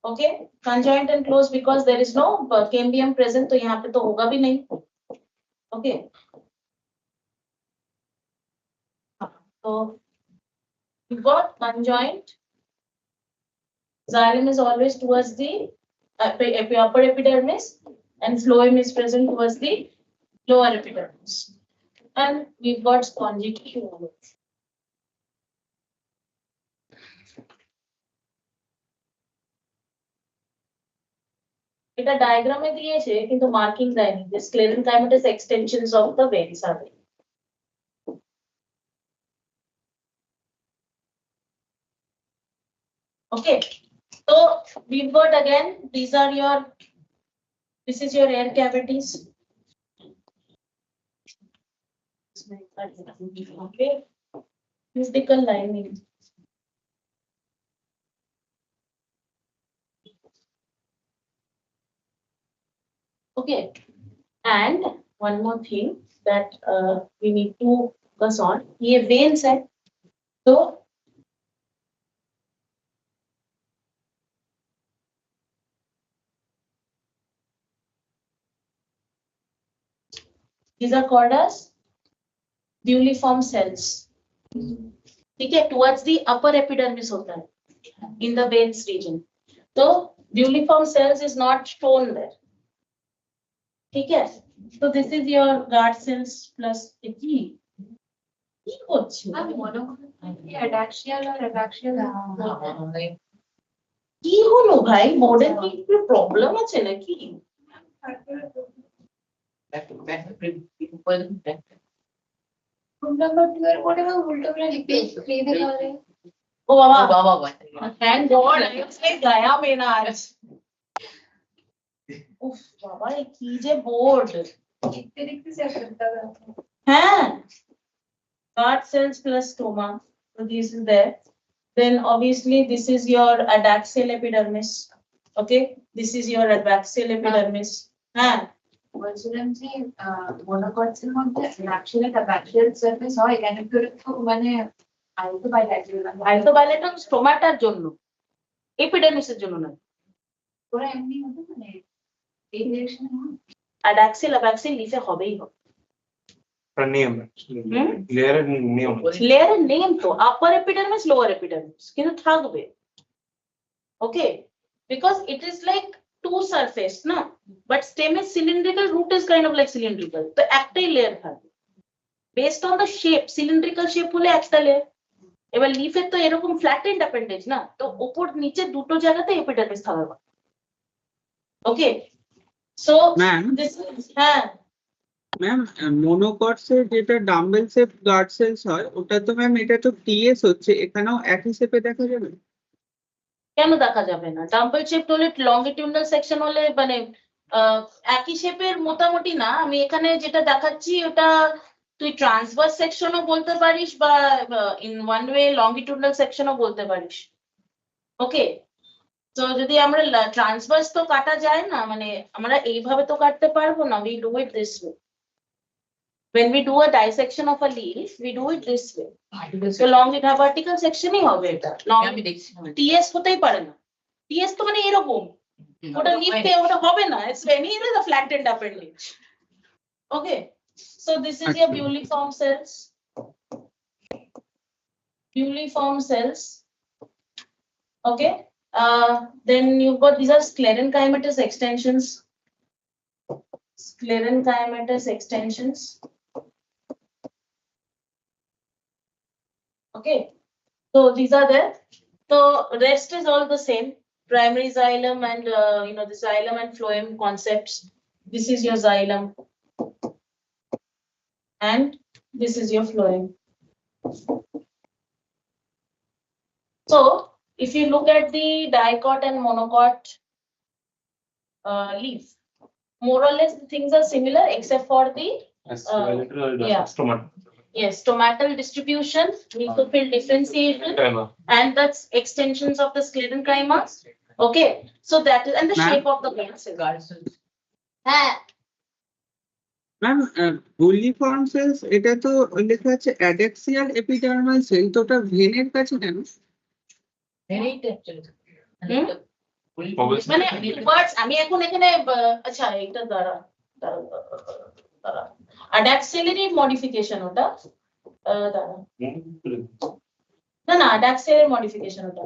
Okay, conjoint and closed because there is no cambium present, तो यहाँ पे तो होगा भी नहीं. ओके, तो we got conjoint. Xylem is always towards the upper epidermis and phloem is present towards the lower epidermis. And we've got spongy tissue. এটা ডায়াগ্রামে দিয়েছে কিন্তু মার্কিং দেয়নি যে sclerenchymatous extensions of the veins are there. Okay, so we've got again, these are your, this is your air cavities. Okay, physical lining. Okay, and one more thing that we need to focus on. ये veins है, तो these are called as duliform cells. ठीक है, towards the upper epidermis होता है in the veins region. तो duliform cells is not shown there. ठीक है, so this is your guard cells plus কি হচ্ছে? আর অ্যাডাক্সিয়াল আর অ্যাবাক্সিয়াল কি হলো ভাই, বোর্ডের কি একটু প্রবলেম আছে নাকি? রুম নাম্বার 2 এর পরে উল্টো করে লিখে দিতে হবে. ओ बाबा, थैंक गॉड आई से गया मेरा आज. उफ बाबा, ये कीजे बोर्ड লিখতে লিখতে শেষ করতে হবে. हैं. Guard cells plus stoma, so this is there. Then obviously this is your adaxial epidermis. Okay, this is your abaxial epidermis. हैं, বলছিলাম যে মনোকটসের মধ্যে অ্যাডাক্সিয়াল আর অ্যাবাক্সিয়াল সারফেস হয়, এখানে তো মানে আলতো বাইলাটারাল আইসোবাইলেটাল স্টোমাটার জন্য, এপিডার্মিসের জন্য না. ওরা এমনি হতো মানে এই ডিরেকশনে হয়. অ্যাডাক্সিয়াল অ্যাবাক্সিয়াল লিফে হবেই হবে. नेम लेयर नेम লেয়ারের নেম তো আপার এপিডার্মিস লোয়ার এপিডার্মিস কিন্তু থাকবে. Okay, because it is like to surface না, but stem is cylindrical, root is kind of like cylindrical, তো একটাই লেয়ার থাকবে based on the shape. Cylindrical shape হলে একটা লেয়ার. এবার লিফের তো এরকম ফ্ল্যাটেন্ড অ্যাপেন্ডেজ না, তো উপর নিচে দুটো জায়গাতে এপিডার্মিস থাকবে. ওকে, সো ম্যাম দিস ইজ, হ্যাঁ ম্যাম মনোকটসে যেটা ডাম্বেল শেপ গার্ড সেলস হয় ওটা তো ম্যাম এটা তো টিএস হচ্ছে, এখানেও একই শেপে দেখা যাবে? কেন দেখা যাবে না? ডাম্পল শেপ হলে লংগিটিউডাল সেকশন হলে মানে একই শেপের মোটামুটি না, আমি এখানে যেটা দেখাচ্ছি ওটা তুই ট্রান্সভার্স সেকশনও বলতে পারিস বা ইন ওয়ান ওয়ে লংগিটিউডাল সেকশনও বলতে পারিস. ওকে, তো যদি আমরা ট্রান্সভার্স তো কাটা যায় না, মানে আমরা এইভাবে তো কাটতে পারবো না, we do it this way. When we do a dissection of a leaf, we do it this way. So longitudinal vertical section ই হবে এটা, আমি দেখছি TS হতেই পারে না, TS তো মানে এরকম, ওটা লিফটে ওটা হবে না, it's any it is a flattened appendage. Okay, so this is your buliform cells. Buliform cells. Okay, then you've got these are sclerenchymatous extensions. Sclerenchymatous extensions. Okay, so these are there. So rest is all the same. Primary xylem and the xylem and phloem concepts. This is your xylem, and this is your phloem. So if you look at the dicot and monocot leaf, more or less the things are similar except for the yeah. Yes, stomatal distribution, neutrophil differentiation, and that's extensions of the sclerenchyma. Okay, so that is, and the Ma'am? shape of the bone cells. Ma'am bulliform cells এটা তো লেখা আছে অ্যাডাক্সিয়াল epidermal sell, তো ওটা ভেনের কাছে কেন? মানে words আমি এখন এখানে আচ্ছা এটা দ্বারা অ্যাডাক্সিলারি মডিফিকেশন ওটা দ্বারা না অ্যাডাক্সিলারি মডিফিকেশন ওটা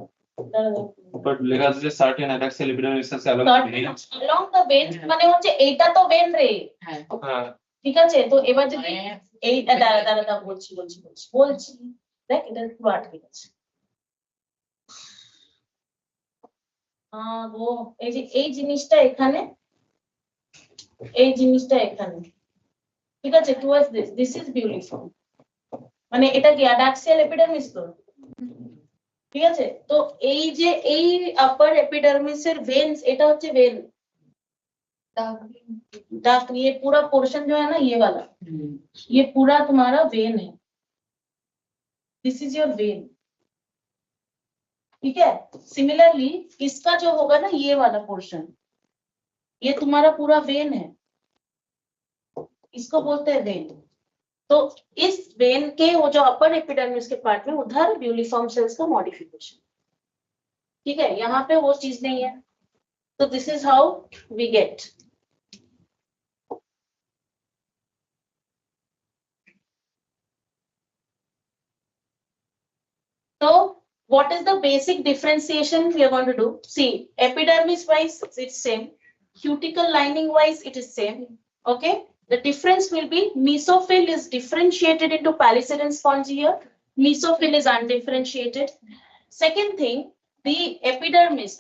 But লেখা আছে যে certain adaxial epidermis cells along the vein. along the vein মানে হচ্ছে এইটা তো vein রে, হ্যাঁ, ঠিক আছে? তো এবার যদি এইটা দ্বারা বলছি দেখ এটা পুরো আটকে গেছে। এই যে এই জিনিসটা এখানে, এই জিনিসটা এখানে, ঠিক আছে? টুয়ার্ডস দিস ইজ বিউলিফর্ম, মানে এটা কি অ্যাডাক্সিয়াল এপিডার্মিস তো, ঠিক আছে? তো এই যে এই আপার এপিডার্মিসের ভেন্স, এটা হচ্ছে ভেন, डार्क ये पूरा पोर्शन जो है ना ये वाला, ये पूरा तुम्हारा वेन है, दिस इज योर वेन, ठीक है? सिमिलरली इसका जो होगा ना ये वाला पोर्शन, ये तुम्हारा पूरा वेन है, इसको बोलते हैं वेन। तो इस वेन के वो जो अपर एपिडर्मिस के पार्ट में उधर ब्यूलिफॉर्म सेल्स का मॉडिफिकेशन, ठीक है? यहाँ पे वो चीज नहीं है, तो this is how we get. So what is the basic differentiation we are going to do? See, epidermis wise it's same, cuticle lining wise it is same. Okay, the difference will be mesophyll is differentiated into palissadin sponge here, mesophyll is undifferentiated. Second thing, the epidermis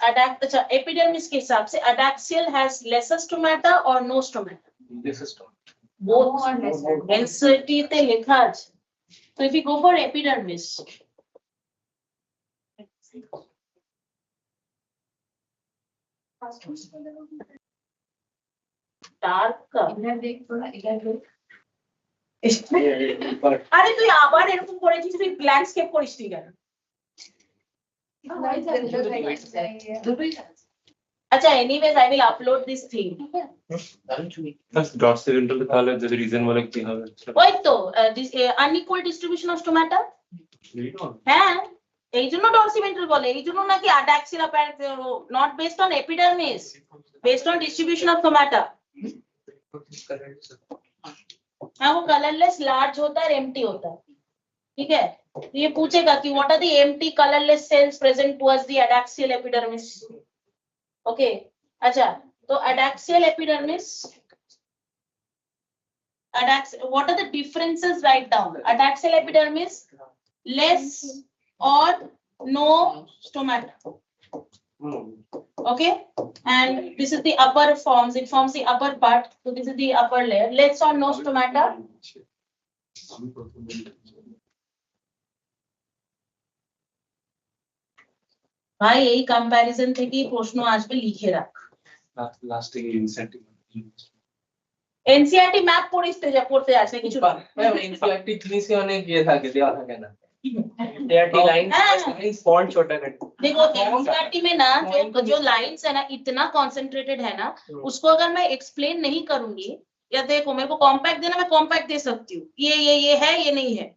epidermis के हिसाब से adaxial has lesser stomata or no stomata? This is Both NCERT ते लिखा আছে। So if you go for epidermis, dark का इधर देख थोड़ा, इधर देख। আরে তুই আবার এরকম করেছিস, তুই ল্যান্ডস্কেপ করিস নি কেন? আচ্ছা anyways I will upload this thing. That's dorsal তাহলে যদি রিজন বলে কি হবে? ওই তো আনইকুয়াল ডিস্ট্রিবিউশন অফ স্টোমাটা, হ্যাঁ এই জন্য ডরসিমেন্টাল বলে, এই জন্য নাকি adaxial not based on epidermis, based on distribution of stomata. हाँ वो कलरलेस लार्ज होता है, एम्प्टी होता है, ठीक है? तो ये पूछेगा कि what are the empty colourless cells present towards the adaxial epidermis. Okay, अच्छा तो adaxial epidermis, what are the differences? Write down. Adaxial epidermis, less or no stomata. Okay, and this is the upper forms, it forms the upper part, so this is the upper layer, less or no stomata. ভাই এই comparison থেকেই প্রশ্ন আসবে, লিখে রাখ। লাস্টে incentive NCERT map পড়িস তো, যা পড়তে আছে কিছু না। ইনফ্যাক্ট জিনিসই অনেক ইয়ে থাকে, দেওয়া থাকে না। They are the lines, हाँ। lines font छोटा करते देखो एनसीईआरटी में ना जो लाइंस है ना इतना कॉन्सेंट्रेटेड है ना उसको अगर मैं एक्सप्लेन नहीं करूंगी या देखो मेरे को कॉम्पैक्ट देना मैं कॉम्पैक्ट दे सकती हूँ ये है ये नहीं है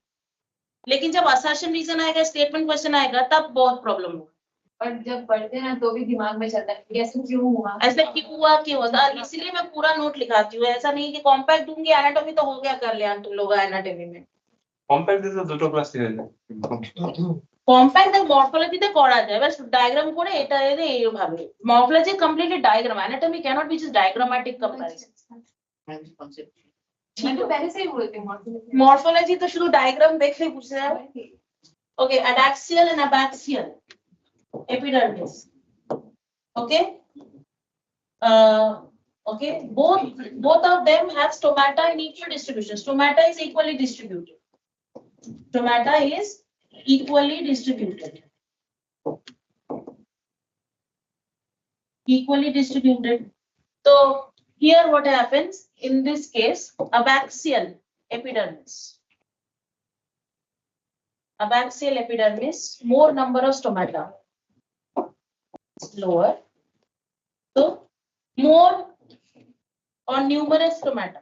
लेकिन जब असर्शन रीजन आएगा स्टेटमेंट क्वेश्चन आएगा तब बहुत प्रॉब्लम होगा और जब पढ़ते हैं ना तो भी दिमाग में चलता है कि ऐसे क्यों हुआ ऐसे क्यों हुआ क्यों होता इसलिए मैं पूरा नोट लिखाती हूँ ऐसा नहीं कि कॉम्पैक्ट दूंगी एनाटॉमी तो हो गया कर लिया तुम लोग एनाटॉमी में কম্প্যাক্ট দিতে দুটো ক্লাস থেকে যায় কম্প্যাক্ট মরফোলজিতে করা যায় বাস ডায়াগ্রাম করে এটা এনে এইভাবে morphology completely diagram anatomy cannot be just diagrammatic comparison मैं तो पहले से ही बोलती हूँ মরফোলজি তো শুধু ডায়াগ্রাম দেখলে বুঝতে যাবে okay adaxial and abaxial epidermis okay okay both of them have stomata in equal distribution stomata is equally distributed stomata is equally distributed so here what happens in this case abaxial epidermis more number of stomata lower so more or numerous stomata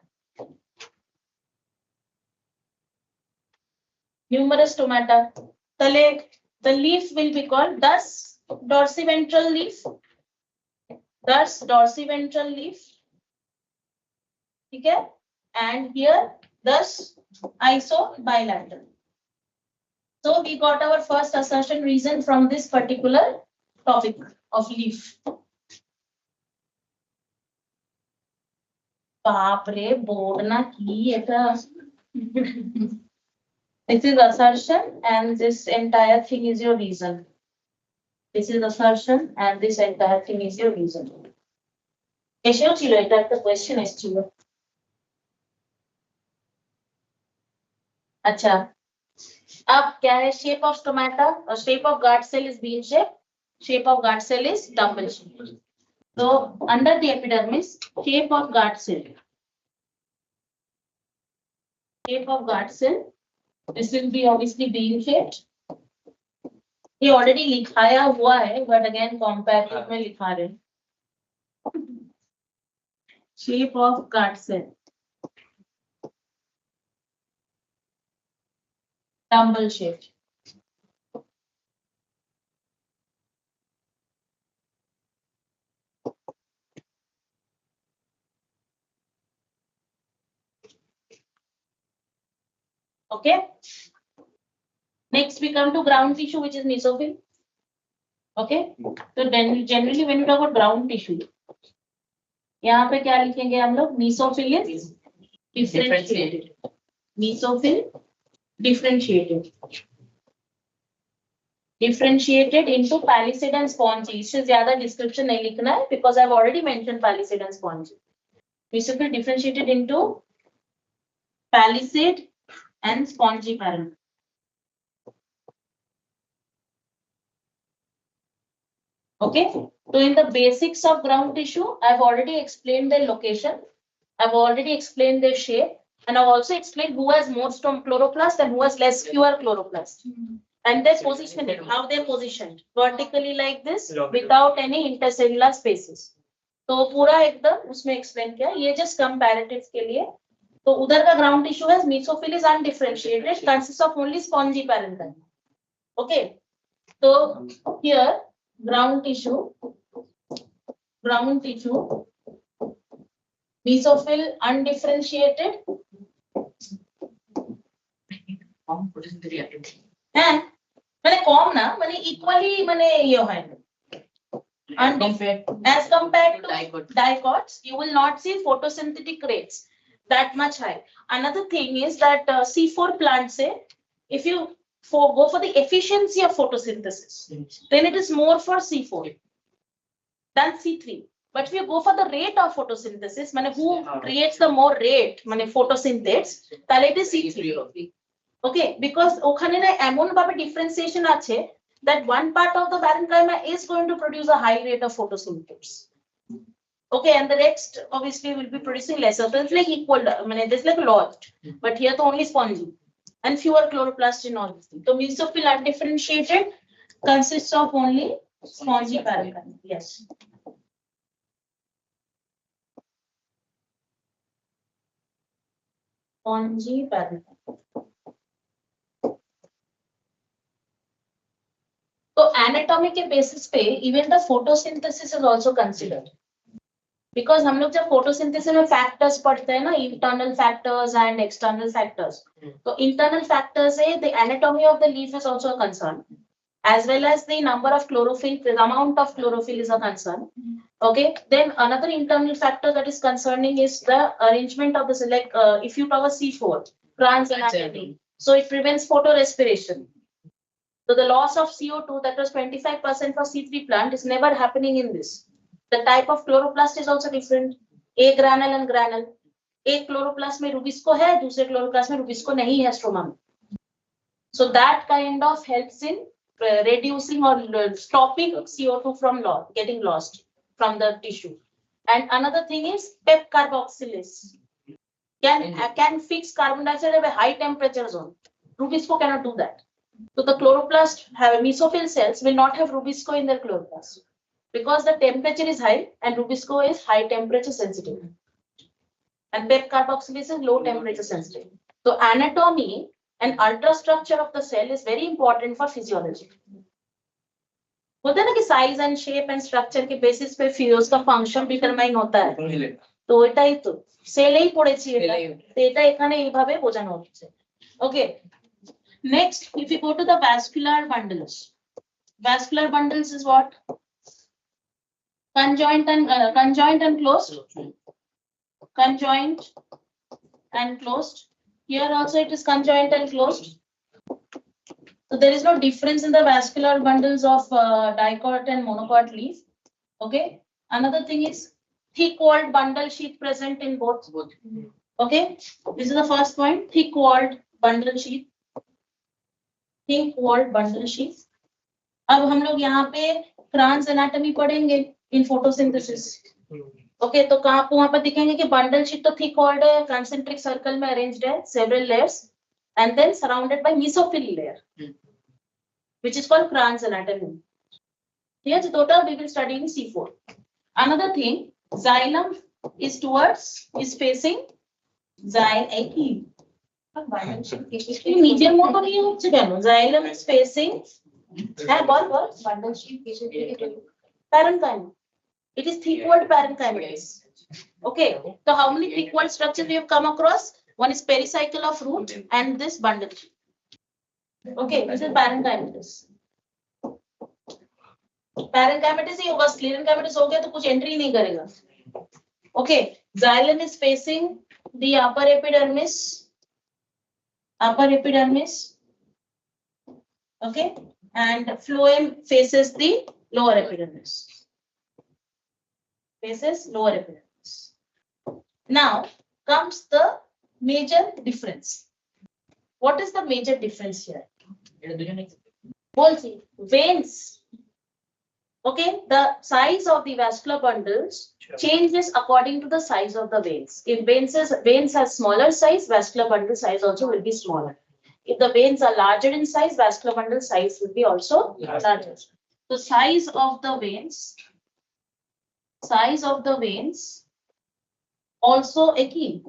the leaf will be called thus dorsiventral leaf okay and here thus isobilateral so we got our first assertion reason from this particular topic of leaf बाप रे board ना की এটা this is assertion and this entire thing is your reason this is assertion and this entire thing is your reason এসেও ছিল এটা একটা question এসেছিল अच्छा अब क्या है शेप ऑफ स्टोमेटा और shape of guard cell is bean shape of guard cell is dumbbell shape so under the epidermis shape of guard cell this will be obviously bean shaped ये already लिखाया हुआ है but again comparative में लिखा रहे shape of guard cell dumbbell shape okay next we come to ground tissue which is mesophyll okay so then generally when you talk about ground tissue यहाँ पे क्या लिखेंगे हम लोग mesophyll is differentiated into palisade and spongy इससे ज्यादा description नहीं लिखना है because I've already mentioned palisade and spongy mesophyll differentiated into palisade and spongy parenchyma. Okay, so in the basics of ground tissue, I've already explained their location, I've already explained their shape, and I've also explained who has more chloroplast and who has fewer chloroplast. And their positioning, how they're positioned, vertically like this, without any intercellular spaces. तो पूरा एकदम उसमें explain किया, ये just comparative के लिए. तो उधर का ground tissue है mesophyll is undifferentiated consists of only spongy parenchyma okay so here ground tissue mesophyll undifferentiated हैं मैंने कॉम ना मैंने equally मैंने ये है as compared to dicots you will not see photosynthetic rates that much high. Another thing is that C4 plants say if you go for the efficiency of photosynthesis, then it is more for C4 than C3. But if you go for the rate of photosynthesis, mean who creates the more rate, mean photosynthesis, then it is C3. Okay, because ওখানে না এমন ভাবে differentiation আছে that one part of the parenchyma is going to produce a high rate of photosynthesis. Okay, and the next obviously will be producing lesser. So it's like equal, I mean, it's like lot, but here the only spongy. and fewer chloroplasts in all these things. So mesophyll undifferentiated consists of only spongy parenchyma. Yes. Spongy parenchyma. So anatomy के basis पे even the photosynthesis is also considered. Because हम लोग जब photosynthesis में factors पढ़ते हैं ना, internal factors and external factors. So internal factors है the anatomy of the leaf is also a concern, as well as the number of chlorophyll, the amount of chlorophyll is a concern. Okay. Then another internal factor that is concerning is the arrangement of the select. If you talk a C4, Kranz anatomy, so it prevents photorespiration. So the loss of CO2 that was 25% for C3 plant is never happening in this. The type of chloroplast is also different. A granule and granule. एक chloroplast में rubisco है, दूसरे chloroplast में rubisco नहीं है stroma में. So that kind of helps in reducing or stopping CO2 from getting lost from the tissue. And another thing is PEP carboxylase can fix carbon dioxide at a high temperature zone. Rubisco cannot do that. So the chloroplast mesophyll cells will not have rubisco in their chloroplast because the temperature is high and rubisco is high temperature sensitive. And PEP carboxylase is low temperature sensitive. So anatomy and ultrastructure of the cell is very important for physiology. होता है ना कि size and shape and structure के basis पे फिर उसका function determine होता है. तो এটাই তো সেলেই পড়েছি এটা. তো এটা এখানে এইভাবে বোঝানো হচ্ছে. Okay. Next, if you go to the vascular bundles is what? Conjoint and closed. Conjoint and closed. Here also it is conjoint and closed. So there is no difference in the vascular bundles of dicot and monocot leaf. Okay. Another thing is thick-walled bundle sheath present in both. Okay. This is the first point. Thick-walled bundle sheath. Thick-walled bundle sheath. अब हम लोग यहाँ पे Kranz anatomy पढ़ेंगे in photosynthesis. Okay, तो वहाँ पर दिखेंगे कि bundle sheath तो thick walled है, concentric circle में arranged है, several layers, and then surrounded by mesophyll layer, which is called Kranz anatomy. Here, total we will study in C4. Another thing, xylem is facing xylem. नीचे मुंह तो नहीं होচ্ছে কেন? Xylem is facing bundle sheath parenchyma. It is thick-walled parenchymatous. Okay, so how many thick-walled structures we have come across? One is pericycle of root and this bundle sheath. Okay, this is parenchymatous. Parenchymatous ही होगा, sclerenchymatous हो गया तो कुछ entry नहीं करेगा. Okay, xylem is facing the upper epidermis. Okay, and phloem faces the lower epidermis. Now comes the major difference. What is the major difference here? Veins. Okay, the size of the vascular bundles changes according to the size of the veins. If veins have smaller size, vascular bundle size also will be smaller. If the veins are larger in size, vascular bundle size will be also larger. So size of the veins also a key.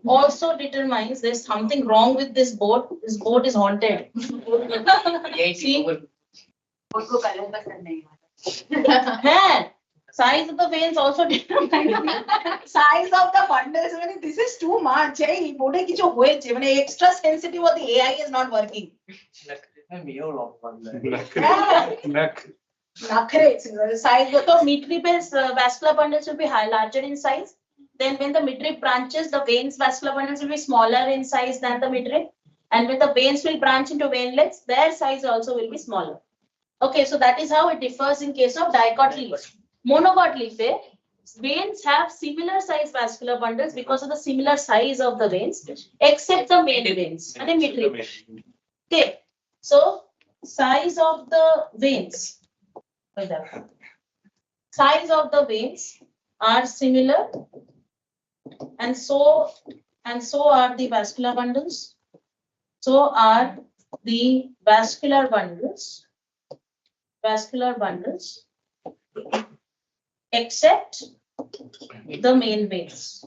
Also determines there's something wrong with this board. This board is haunted. See? Size of the veins also determines size of the bundles. This is too much. Extra sensitive or the AI is not working. Size of midrib vascular bundles will be larger in size. Then when the midrib branches, the veins vascular bundles will be smaller in size than the midrib. And when the veins will branch into veinlets, their size also will be smaller. Okay, so that is how it differs in case of dicot leaf. Monocot leaf, veins have similar size vascular bundles because of the similar size of the veins, except the main veins and the midrib. Okay, so size of the veins. Size of the veins are similar, and so and so are the vascular bundles. So are the vascular bundles. Vascular bundles, except the main veins.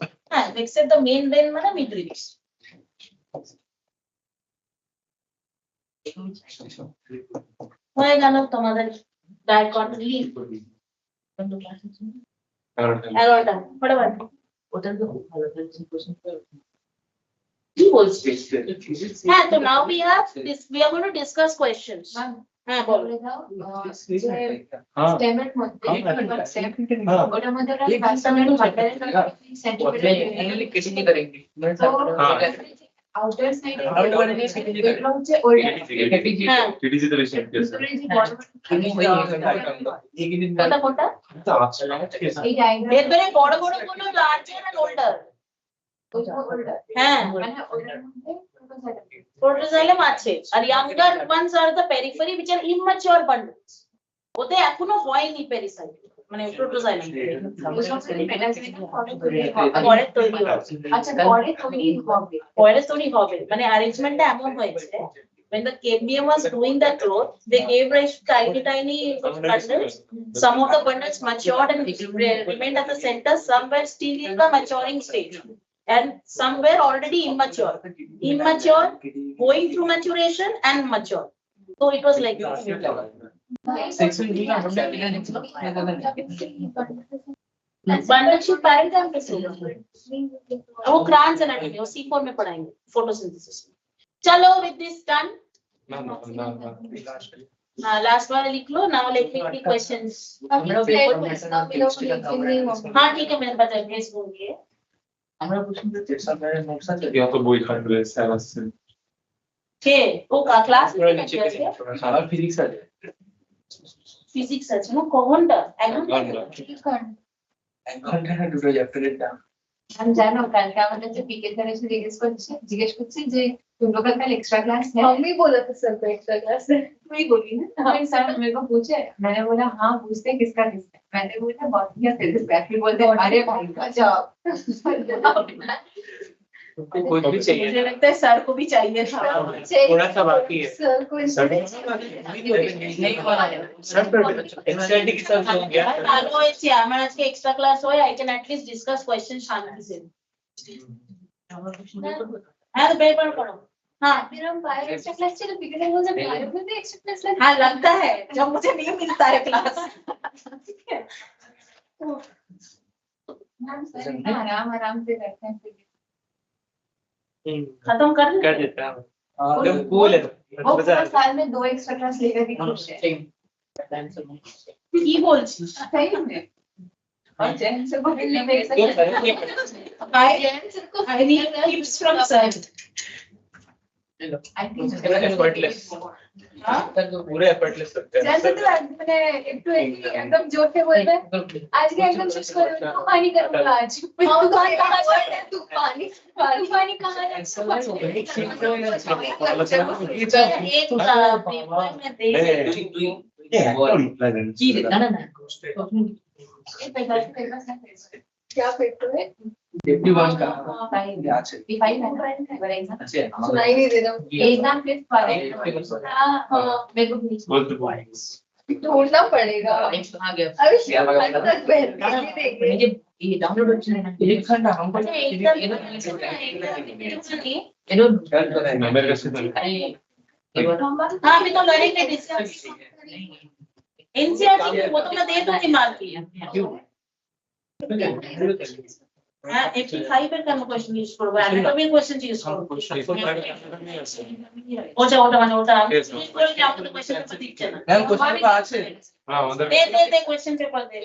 Except the main vein माना mid ribs. হয়ে গেল তোমাদের dichotomy 11টা ফটাফট কি বলছিস হ্যাঁ তো now we are going to discuss questions হ্যাঁ বলো বলে দাও যে हाँ স্টেমের মধ্যে हाँ ওটার মধ্যে ওরা ভাষামের বান্ডারের সেন্টিমিটার আউটার সাইডে এগুলো হচ্ছে ওল্ডার হ্যাঁ TDC तो recent केस है কোনটা এই ডায়াগ্রাম এরপরে বড় বড় গুলো লার্জার এন্ড ওল্ডার ওল্ডার হ্যাঁ মানে ওটার মধ্যে প্রোটোজাইলাম আছে আর ইয়াঙ্গার ওয়ান্স আর the periphery which are immature bundles ওতে এখনো হয়নি পেরিসাইকেল মানে প্রোটোজাইলাম পরে তৈরি হবে আচ্ছা পরে তৈরি হবে পরে তৈরি হবে মানে অ্যারেঞ্জমেন্টটা এমন হয়েছে when the KBM was doing the growth they gave rise to tiny bundles some of the bundles matured and remained at the center some were still in the maturing stage and some were already immature going through maturation and mature so it was like bundleship paradigm वो cross anatomy वो C4 में पढ़ाएंगे photosynthesis चलो with this done last वाला लिख लो now let me read questions हाँ ठीक है मैंने बताया भेज दूंगी या तो बोई खान रहे सेवस से के वो क्लास में ফিজিক্স আছে না কোনটা আমি জানো কালকে আমাদের যে পিকে স্যার এসে জিজ্ঞেস করছে যে तुम लोग का कल एक्स्ट्रा क्लास है मम्मी बोला था सर को एक्स्ट्रा क्लास है वही बोली ना फिर सर मेरे को पूछे मैंने बोला हाँ पूछते किसका मैंने बोला बहुत क्या फिजिक्स का फिर बोलते अरे भाई का जॉब कोई भी चाहिए मुझे लगता है सर को भी चाहिए था थोड़ा सा बाकी है सर को एक्सटेंड के साथ हो गया आलो ऐसे আমার আজকে এক্সট্রা ক্লাস হয় I can at least discuss question शांति से हाँ तो पेपर पढ़ो हाँ फिर हम बायो एक्स्ट्रा क्लास चलो बिगड़े हो जाए बायो में भी एक्स्ट्रा क्लास लगा हाँ लगता है जब मुझे नहीं मिलता है क्लास आराम आराम से करते हैं खत्म कर कर देता हूं जब कूल है वो पूरा साल में 2 एक्स्ट्रा क्लास लेकर भी खुश है की बोलছিস सही में और जैन से को मिलने में एक I need tips from sir I think effortless तक तो पूरे एफर्टलेस लगते हैं जैसे तो मैंने एक तो एकदम जोर से बोलते हैं आज के एकदम शुष्क करो तूफानी करूंगा आज तूफान कहाँ जाता है तूफानी तूफानी कहाँ जाता एक पेपर में दे क्या पेपर है 51 का सुनाई नहीं दे रहा एकदम फिर मेरे को बोल तो पॉइंट्स ढूंढना पड़ेगा अभी शाम तक बैठ के देख एक घंटा हमको मेरे कैसे हाँ अभी तो करेंगे डिस्कस एनसीईआरटी वो तो मैं दे दूंगी मार्क हाँ 85 पर का क्वेश्चन यूज করব অ্যানাটমি কোশ্চেন ইউজ করব ওটা মানে ওটা ইউজ করে যে আমাদের কোশ্চেন পেপার দিচ্ছে না मैम क्वेश्चन पेपर আছে हां उधर दे क्वेश्चन पेपर दे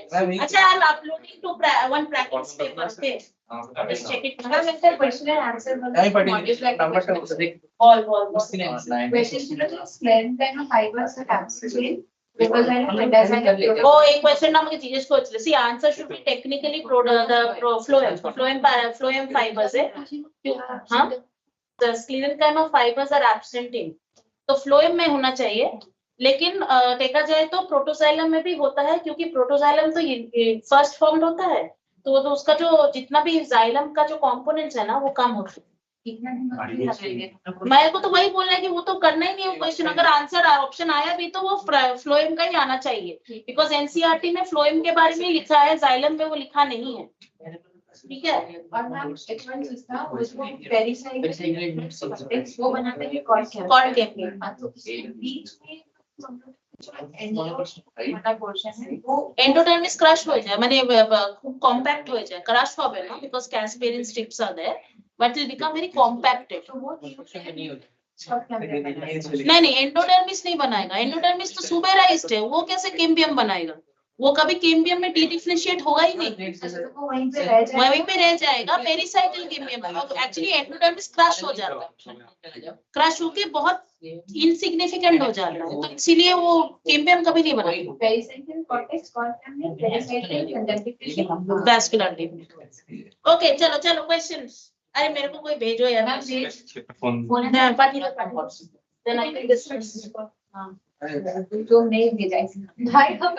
अच्छा I am uploading to one practice paper पे just check it अगर मिस्टर क्वेश्चन एंड आंसर नहीं पढ़ी नंबर का देख बॉल क्वेश्चन ছিল যে স্প্লেন্ড কাইন্ড অফ ফাইবার্স আর absolutely because I know it doesn't वो एक क्वेश्चन ना मुझे जिज्ञेस कोचले सी answer should be technically phloem fibres है हां the sclerenchyma fibres are absent in तो फ्लोएम में होना चाहिए लेकिन देखा जाए तो प्रोटोजाइलम में भी होता है क्योंकि प्रोटोजाइलम तो फर्स्ट फॉर्म्ड होता है तो उसका जो जितना भी जाइलम का जो कंपोनेंट्स है ना वो कम होते हैं। कितना दिन लगेंगे? मेरे को तो वही बोलना है कि वो तो करना ही नहीं है क्वेश्चन, अगर आंसर ऑप्शन आया भी तो वो फ्लोएम का ही आना चाहिए, बिकॉज एनसीईआरटी में फ्लोएम के बारे में लिखा है, जाइलम में वो लिखा नहीं है। ठीक है, और मैम H1 था उसको पेरिसाइकिल वो बनाते हैं कॉर्ड कैप। कॉर्ड कैप में। हाँ, तो उसके बीच में वाला पोर्शन है वो एंडोडर्मिस क्रश हो जाए, माने खूब कॉम्पैक्ट हो जाए, क्रश হবে না because casparian strips are there but it become very compacted. तो वो नहीं होता सब कैमरे बनाते हैं। नहीं एंडोडर्मिस नहीं बनाएगा, एंडोडर्मिस तो सुबेराइज्ड है, वो कैसे कैम्बियम बनाएगा, वो कभी कैम्बियम में डी डिफरेंशिएट होगा ही नहीं, अच्छा, तो वो वहीं पे रह जाएगा। वहीं पे रह जाएगा। Pericycle cambium actually endodermis crush हो जाता है, क्रश होके बहुत इनसिग्निफिकेंट हो जाता है, तो इसीलिए वो कैम्बियम कभी नहीं बनाएगा। पेरिसाइकिल कॉर्टेक्स कॉर्ड कैप में pericycle conjunctive tissue vascular tissue. Okay चलो चलो क्वेश्चंस। अरे मेरे को कोई भेजो यार, मैम भेज फोन मैं party then I can discuss. जो नहीं भेजा इसने। भाई हम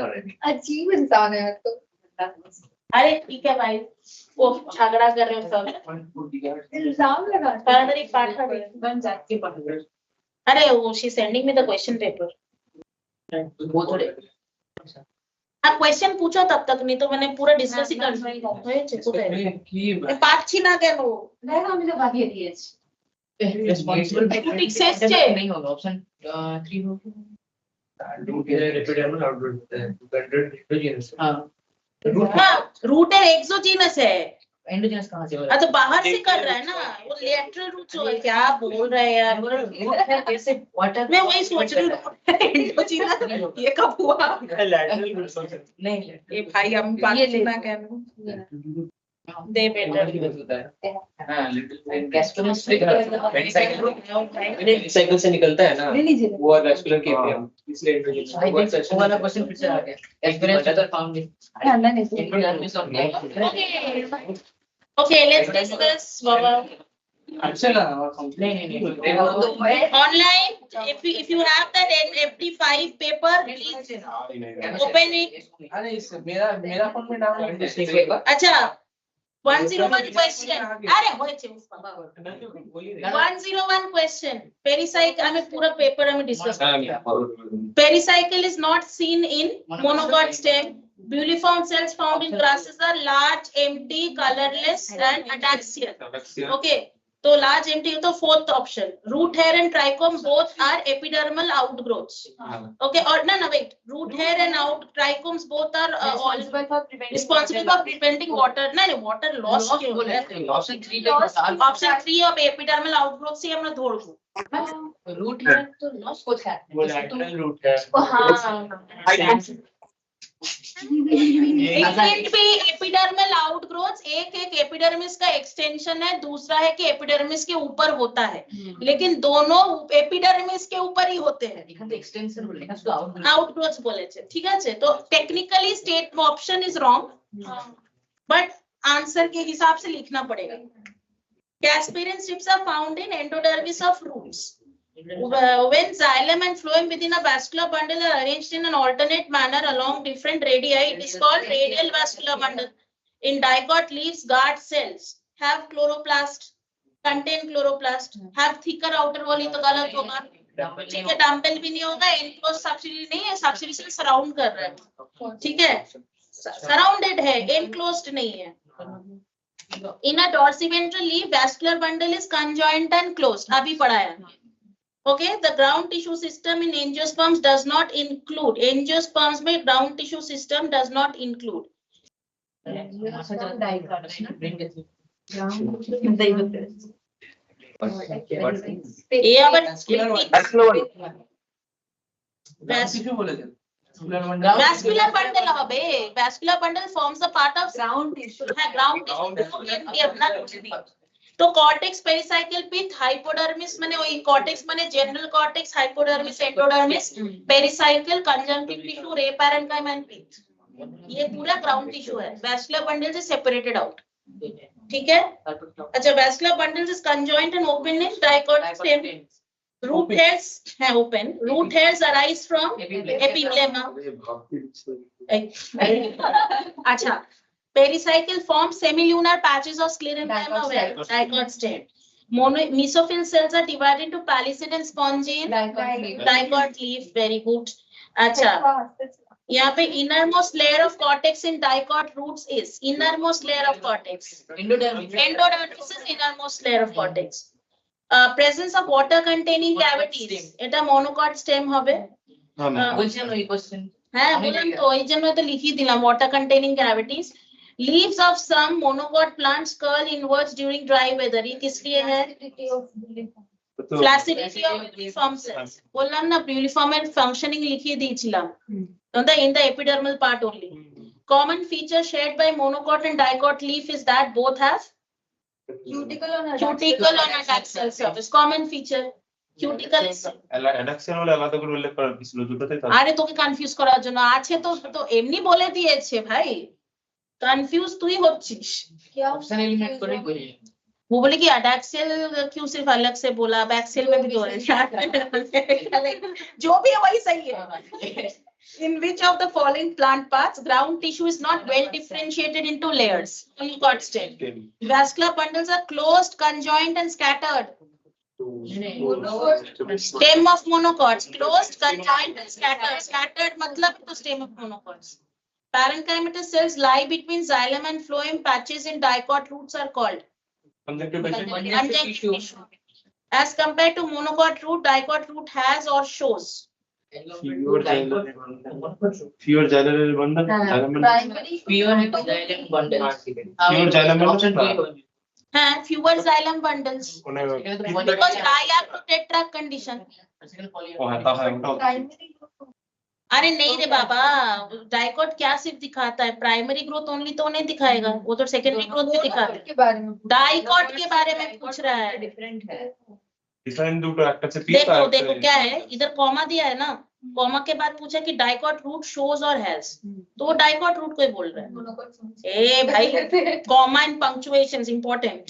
अजीब इंसान है तो अरे ठीक है भाई, वो झगड़ा कर रहे हो सब, इल्जाम लगा फर्दर एक पार्ट बन जाती है। अरे वो she sending me the question paper. वो तो आप क्वेश्चन पूछो तब तक, नहीं तो मैंने पूरा डिस्कस ही कर दिया। पार्ट छीना কেন? দেখো আমি তো বাকিয়ে দিয়েছি। रेस्पॉन्सिबल ठीक से छे। नहीं होगा ऑप्शन 3 होगा एपिडर्मल आउटवर्ड होता है, कंडक्ट एंडोजीनस। हां हाँ, रूट है एक्सोजीनस है। एंडोजीनस कहां से हाँ तो बाहर से कर रहा है ना, वो लेटरल रूट से। क्या बोल रहे हैं यार, कैसे वाटर मैं वही सोच रही हूँ एंडोजीनस ये कब हुआ? लैटरल रूट सोचो नहीं ये भाई हम बात छीना कहना दे बेटर। होता है हां लिटिल गैस्ट्रोनस पेरिसाइकिल साइकिल से निकलता है ना, ले लीजिए। वो वैस्कुलर कैम्बियम, इसलिए एंडोजीनस। वो वाला क्वेश्चन फिर से आ गया एक्सपीरियंस फाउंड अंदर नहीं एंडोजीनस और Okay, let's discuss Baba. अच्छा ना नहीं Online, if you have that FD5 paper, please open it. अरे इस मेरा फोन में डाउनलोड अच्छा 101 question. अरे होएছে बाबा 101 question. Pericycle हमें पूरा पेपर हमें discuss Pericycle is not seen in monogod stem. Buliform cells found in grasses are large, empty, colorless and ataxial. Okay, तो large, empty तो fourth option. Root hair and trichome both are epidermal outgrowths. Okay, or no wait, root hair and trichomes both are all responsible for preventing water. No, water loss क्यों हो रहा है? Option 3 Option 3 of epidermal outgrowth से हम लोग धोड़ दो। Root है तो लॉस कुछ है वो लैटरल रूट है। हाँ एक भी एपिडर्मल आउटग्रोथ, एक एपिडर्मिस का एक्सटेंशन है, दूसरा है कि एपिडर्मिस के ऊपर होता है, लेकिन दोनों एपिडर्मिस के ऊपर ही होते हैं। এখানে এক্সটেনশন বলে না শুধু আউটগ্রোথ आउटग्रोथ बोलेছে, ঠিক আছে? तो technically state option is wrong, but answer के हिसाब से लिखना पड़ेगा। Casparian strips are found in endodermis of roots. When xylem and phloem within a vascular bundle are arranged in an alternate manner along different radii, it is called radial vascular bundle. In dicot leaves, guard cells have chloroplast, contain chloroplast, have thicker outer wall, ये तो गलत होगा। ठीक है, dumbbell भी नहीं होगा, enclosed subsidy नहीं है, subsidy से सराउंड कर रहा है, ठीक है, सराउंडेड है, enclosed नहीं है। In a dorsiventral leaf, vascular bundle is conjoined and closed. अभी पढ़ाया। Okay, the ground tissue system in angiosperms does not include. Angiosperms में ground tissue system does not include. ये अगर vascular bundle হবে, vascular bundle forms a part of ground tissue. है ground tissue अपना तो cortex pericycle पिथ hypodermis माने वही cortex माने general cortex hypodermis endodermis pericycle conjunctive tissue ray parenchyma and pith, ये पूरा ग्राउंड टिश्यू है, वैस्कुलर बंडल से सेपरेटेड आउट। ठीक है, अच्छा vascular bundles is conjoint and open in dicot stem. Root hairs है open, root hairs arise from epiblema. अच्छा Pericycle forms semilunar patches of sclerenchyma where dicot stem. Mesophyll cells are divided into palisade and spongin. Dicot leaf, very good. Acha. यहाँ पे innermost layer of cortex in dicot roots is innermost layer of cortex. Endodermis is innermost layer of cortex. Presence of water containing cavities. এটা monocot stem হবে. হ্যাঁ বললাম তো এই জন্য তো লিখিয়ে দিলাম water containing cavities. Leaves of some monocot plants curl inwards during dry weather. ये किस लिए है? Flaccidity of uniform cells. বললাম না uniform এর functioning লিখিয়ে দিয়েছিলাম. In the epidermal part only. Common feature shared by monocot and dicot leaf is that both have cuticle on a axial surface. Common feature. Cuticle is অ্যাডাক্সিয়াল বলে আলাদা করে উল্লেখ করা হয়েছিল দুটোতে তো আরে তোকে কনফিউজ করার জন্য আছে তো এমনি বলে দিয়েছে ভাই কনফিউজ তুই হচ্ছিস ऑप्शन एलिमिनेट करे कोई वो बोले कि अडैक्सियल क्यों सिर्फ अलग से बोला बैक्सियल में भी तो है जो भी है वही सही है in which of the following plant parts ground tissue is not well differentiated into layers monocot stem vascular bundles are closed conjoined and scattered stem of monocots closed conjoined and scattered matlab to stem of monocots parenchymatous cells lie between xylem and phloem patches in dicot roots are called conjunctive conjunctive tissue as compared to monocot root dicot root has or shows fewer xylem bundle primary pure है xylem bundle fewer xylem bundle হ্যাঁ fewer xylem bundles because triac to tetraac condition ওটা হয় ওটা primary अरे नहीं रे बाबा dicot क्या सिर्फ दिखाता है प्राइमरी ग्रोथ ओनली तो नहीं दिखाएगा वो तो सेकेंडरी ग्रोथ भी दिखाता है के बारे में डाइकॉट के बारे में पूछ रहा है डिफरेंट है डिफरेंट দুটো একটা আছে পিস देखो देखो क्या है इधर कॉमा दिया है ना कॉमा के बाद पूछा कि डाइकॉट रूट शोज और हैज तो वो डाइकॉट रूट को ही बोल रहा है ए भाई comma and punctuations important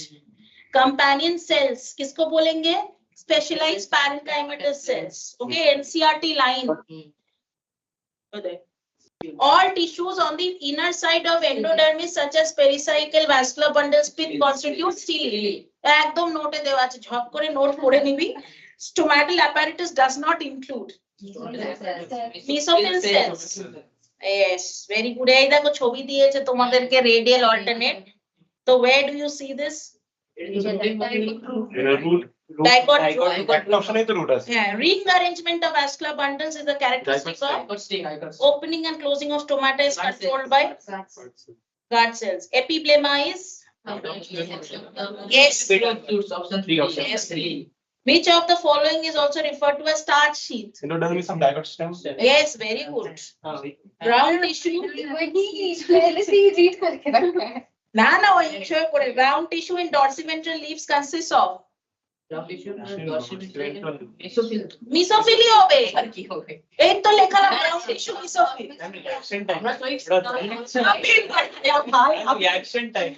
companion cells किसको बोलेंगे specialised parenchymatous cells okay NCERT line all tissues on the inner side of endodermis such as pericycle vascular bundles pith constitute cili একদম নোটে দেওয়া আছে ঝপ করে নোট পড়ে নিবি stomatal apparatus does not include mesophyll cells yes very good এই দেখো ছবি দিয়েছে তোমাদেরকে radial alternate তো where do you see this root dicot একটা অপশনেই তো রুট আছে yeah ring arrangement of vascular bundles is the characteristic of opening and closing of stomata is controlled by guard cells epiblema is yes option 3 option yes which of the following is also referred to as starch sheath endodermis of dicot stem yes very good ground tissue वही पहले से ही read करके रखा है ना ना वो ensure करे ground tissue in dorsiventral leaves consists of mesophyll ही होवे एक तो लिखा है ground tissue mesophyll reaction time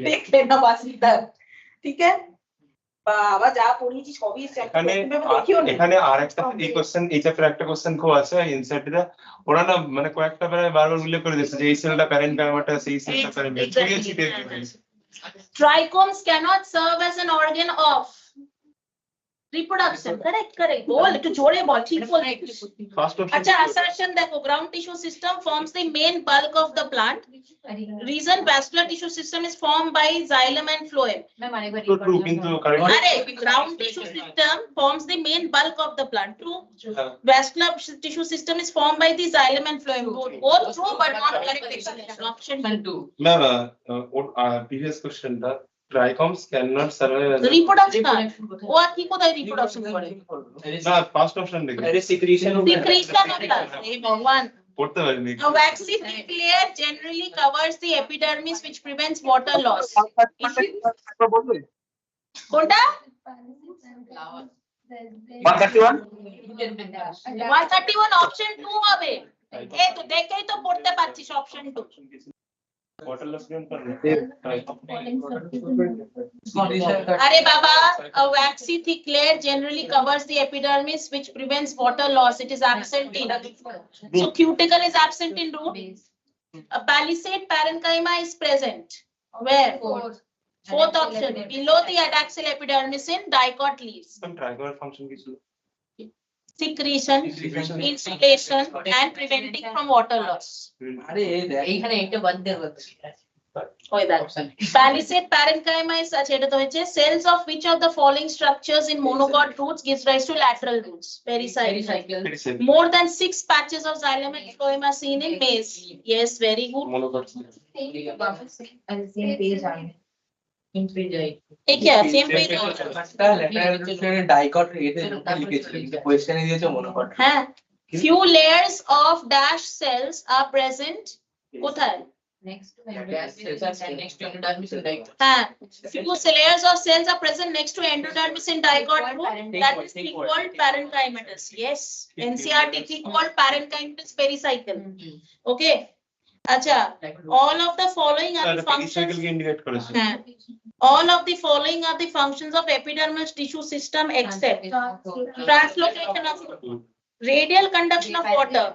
देख लेना बस इधर ठीक है বাবা যা পড়িয়েছি সবই এখানে দেখিও না এখানে আরেকটা এই কোশ্চেন এই চ্যাপ্টারে একটা কোশ্চেন খুব আছে ইনসাইডে ওরা না মানে কয়েকটা বেলায় বারবার উল্লেখ করে দিচ্ছে যে এই সেলটা প্যারেনকাইমাটাস এই সেলটা প্যারেনকাইমাটাস trichomes cannot serve as an organ of reproduction correct बोल একটু জোরে বল ঠিক বল ফার্স্ট আচ্ছা assertion দেখো ground tissue system forms the main bulk of the plant reason vascular tissue system is formed by xylem and phloem मैं माने তো true কিন্তু কারেক্ট अरे ground tissue system forms the main bulk of the plant true vascular tissue system is formed by the xylem and phloem both true but not correct explanation option 2 না না previous কোশ্চেনটা trichomes cannot survive as reproduction ও আর কি কোথায় reproduction করে না first option দেখো अरे secretion secretion of blood এই ভগবান পড়তে পারিনি a waxy thick layer generally covers the epidermis which prevents water loss কোনটা 131 option 2 হবে এই তো দেখেই তো পড়তে পারছিস option 2 water loss prevent করবে अरे बाबा a waxy thick layer generally covers the epidermis which prevents water loss it is absent in so cuticle is absent in root a palisade parenchyma is present. Where? Fourth option, below the adaxial epidermis in dicot leaves. Some trigonoid function কিছু Secretion, insulation, and preventing from water loss. এইখানে এটা বাদ দিয়ে ওই দেখ। Palisade parenchyma is such এটা তো হচ্ছে cells of which of the following structures in monocot roots gives rise to lateral roots? Pericycle. More than 6 patches of xylem and phloem are seen in maize. Yes, very good. monocots same page on. ये क्या same page dicot এটা লিখেছিল কোশ্চেনে দিয়েছে monocot है? Few layers of dash cells are present. কোথায়? Next to next endodermis dicot हाँ, few layers of cells are present next to endodermis in dicot root. That is called parenchymatous. Yes, NCERT called parenchymatous pericycle. Okay. अच्छा, all of the following are the functions. pericycle K indicate করেছে हाँ, all of the following are the functions of epidermal tissue system except translocation of radial conduction of water.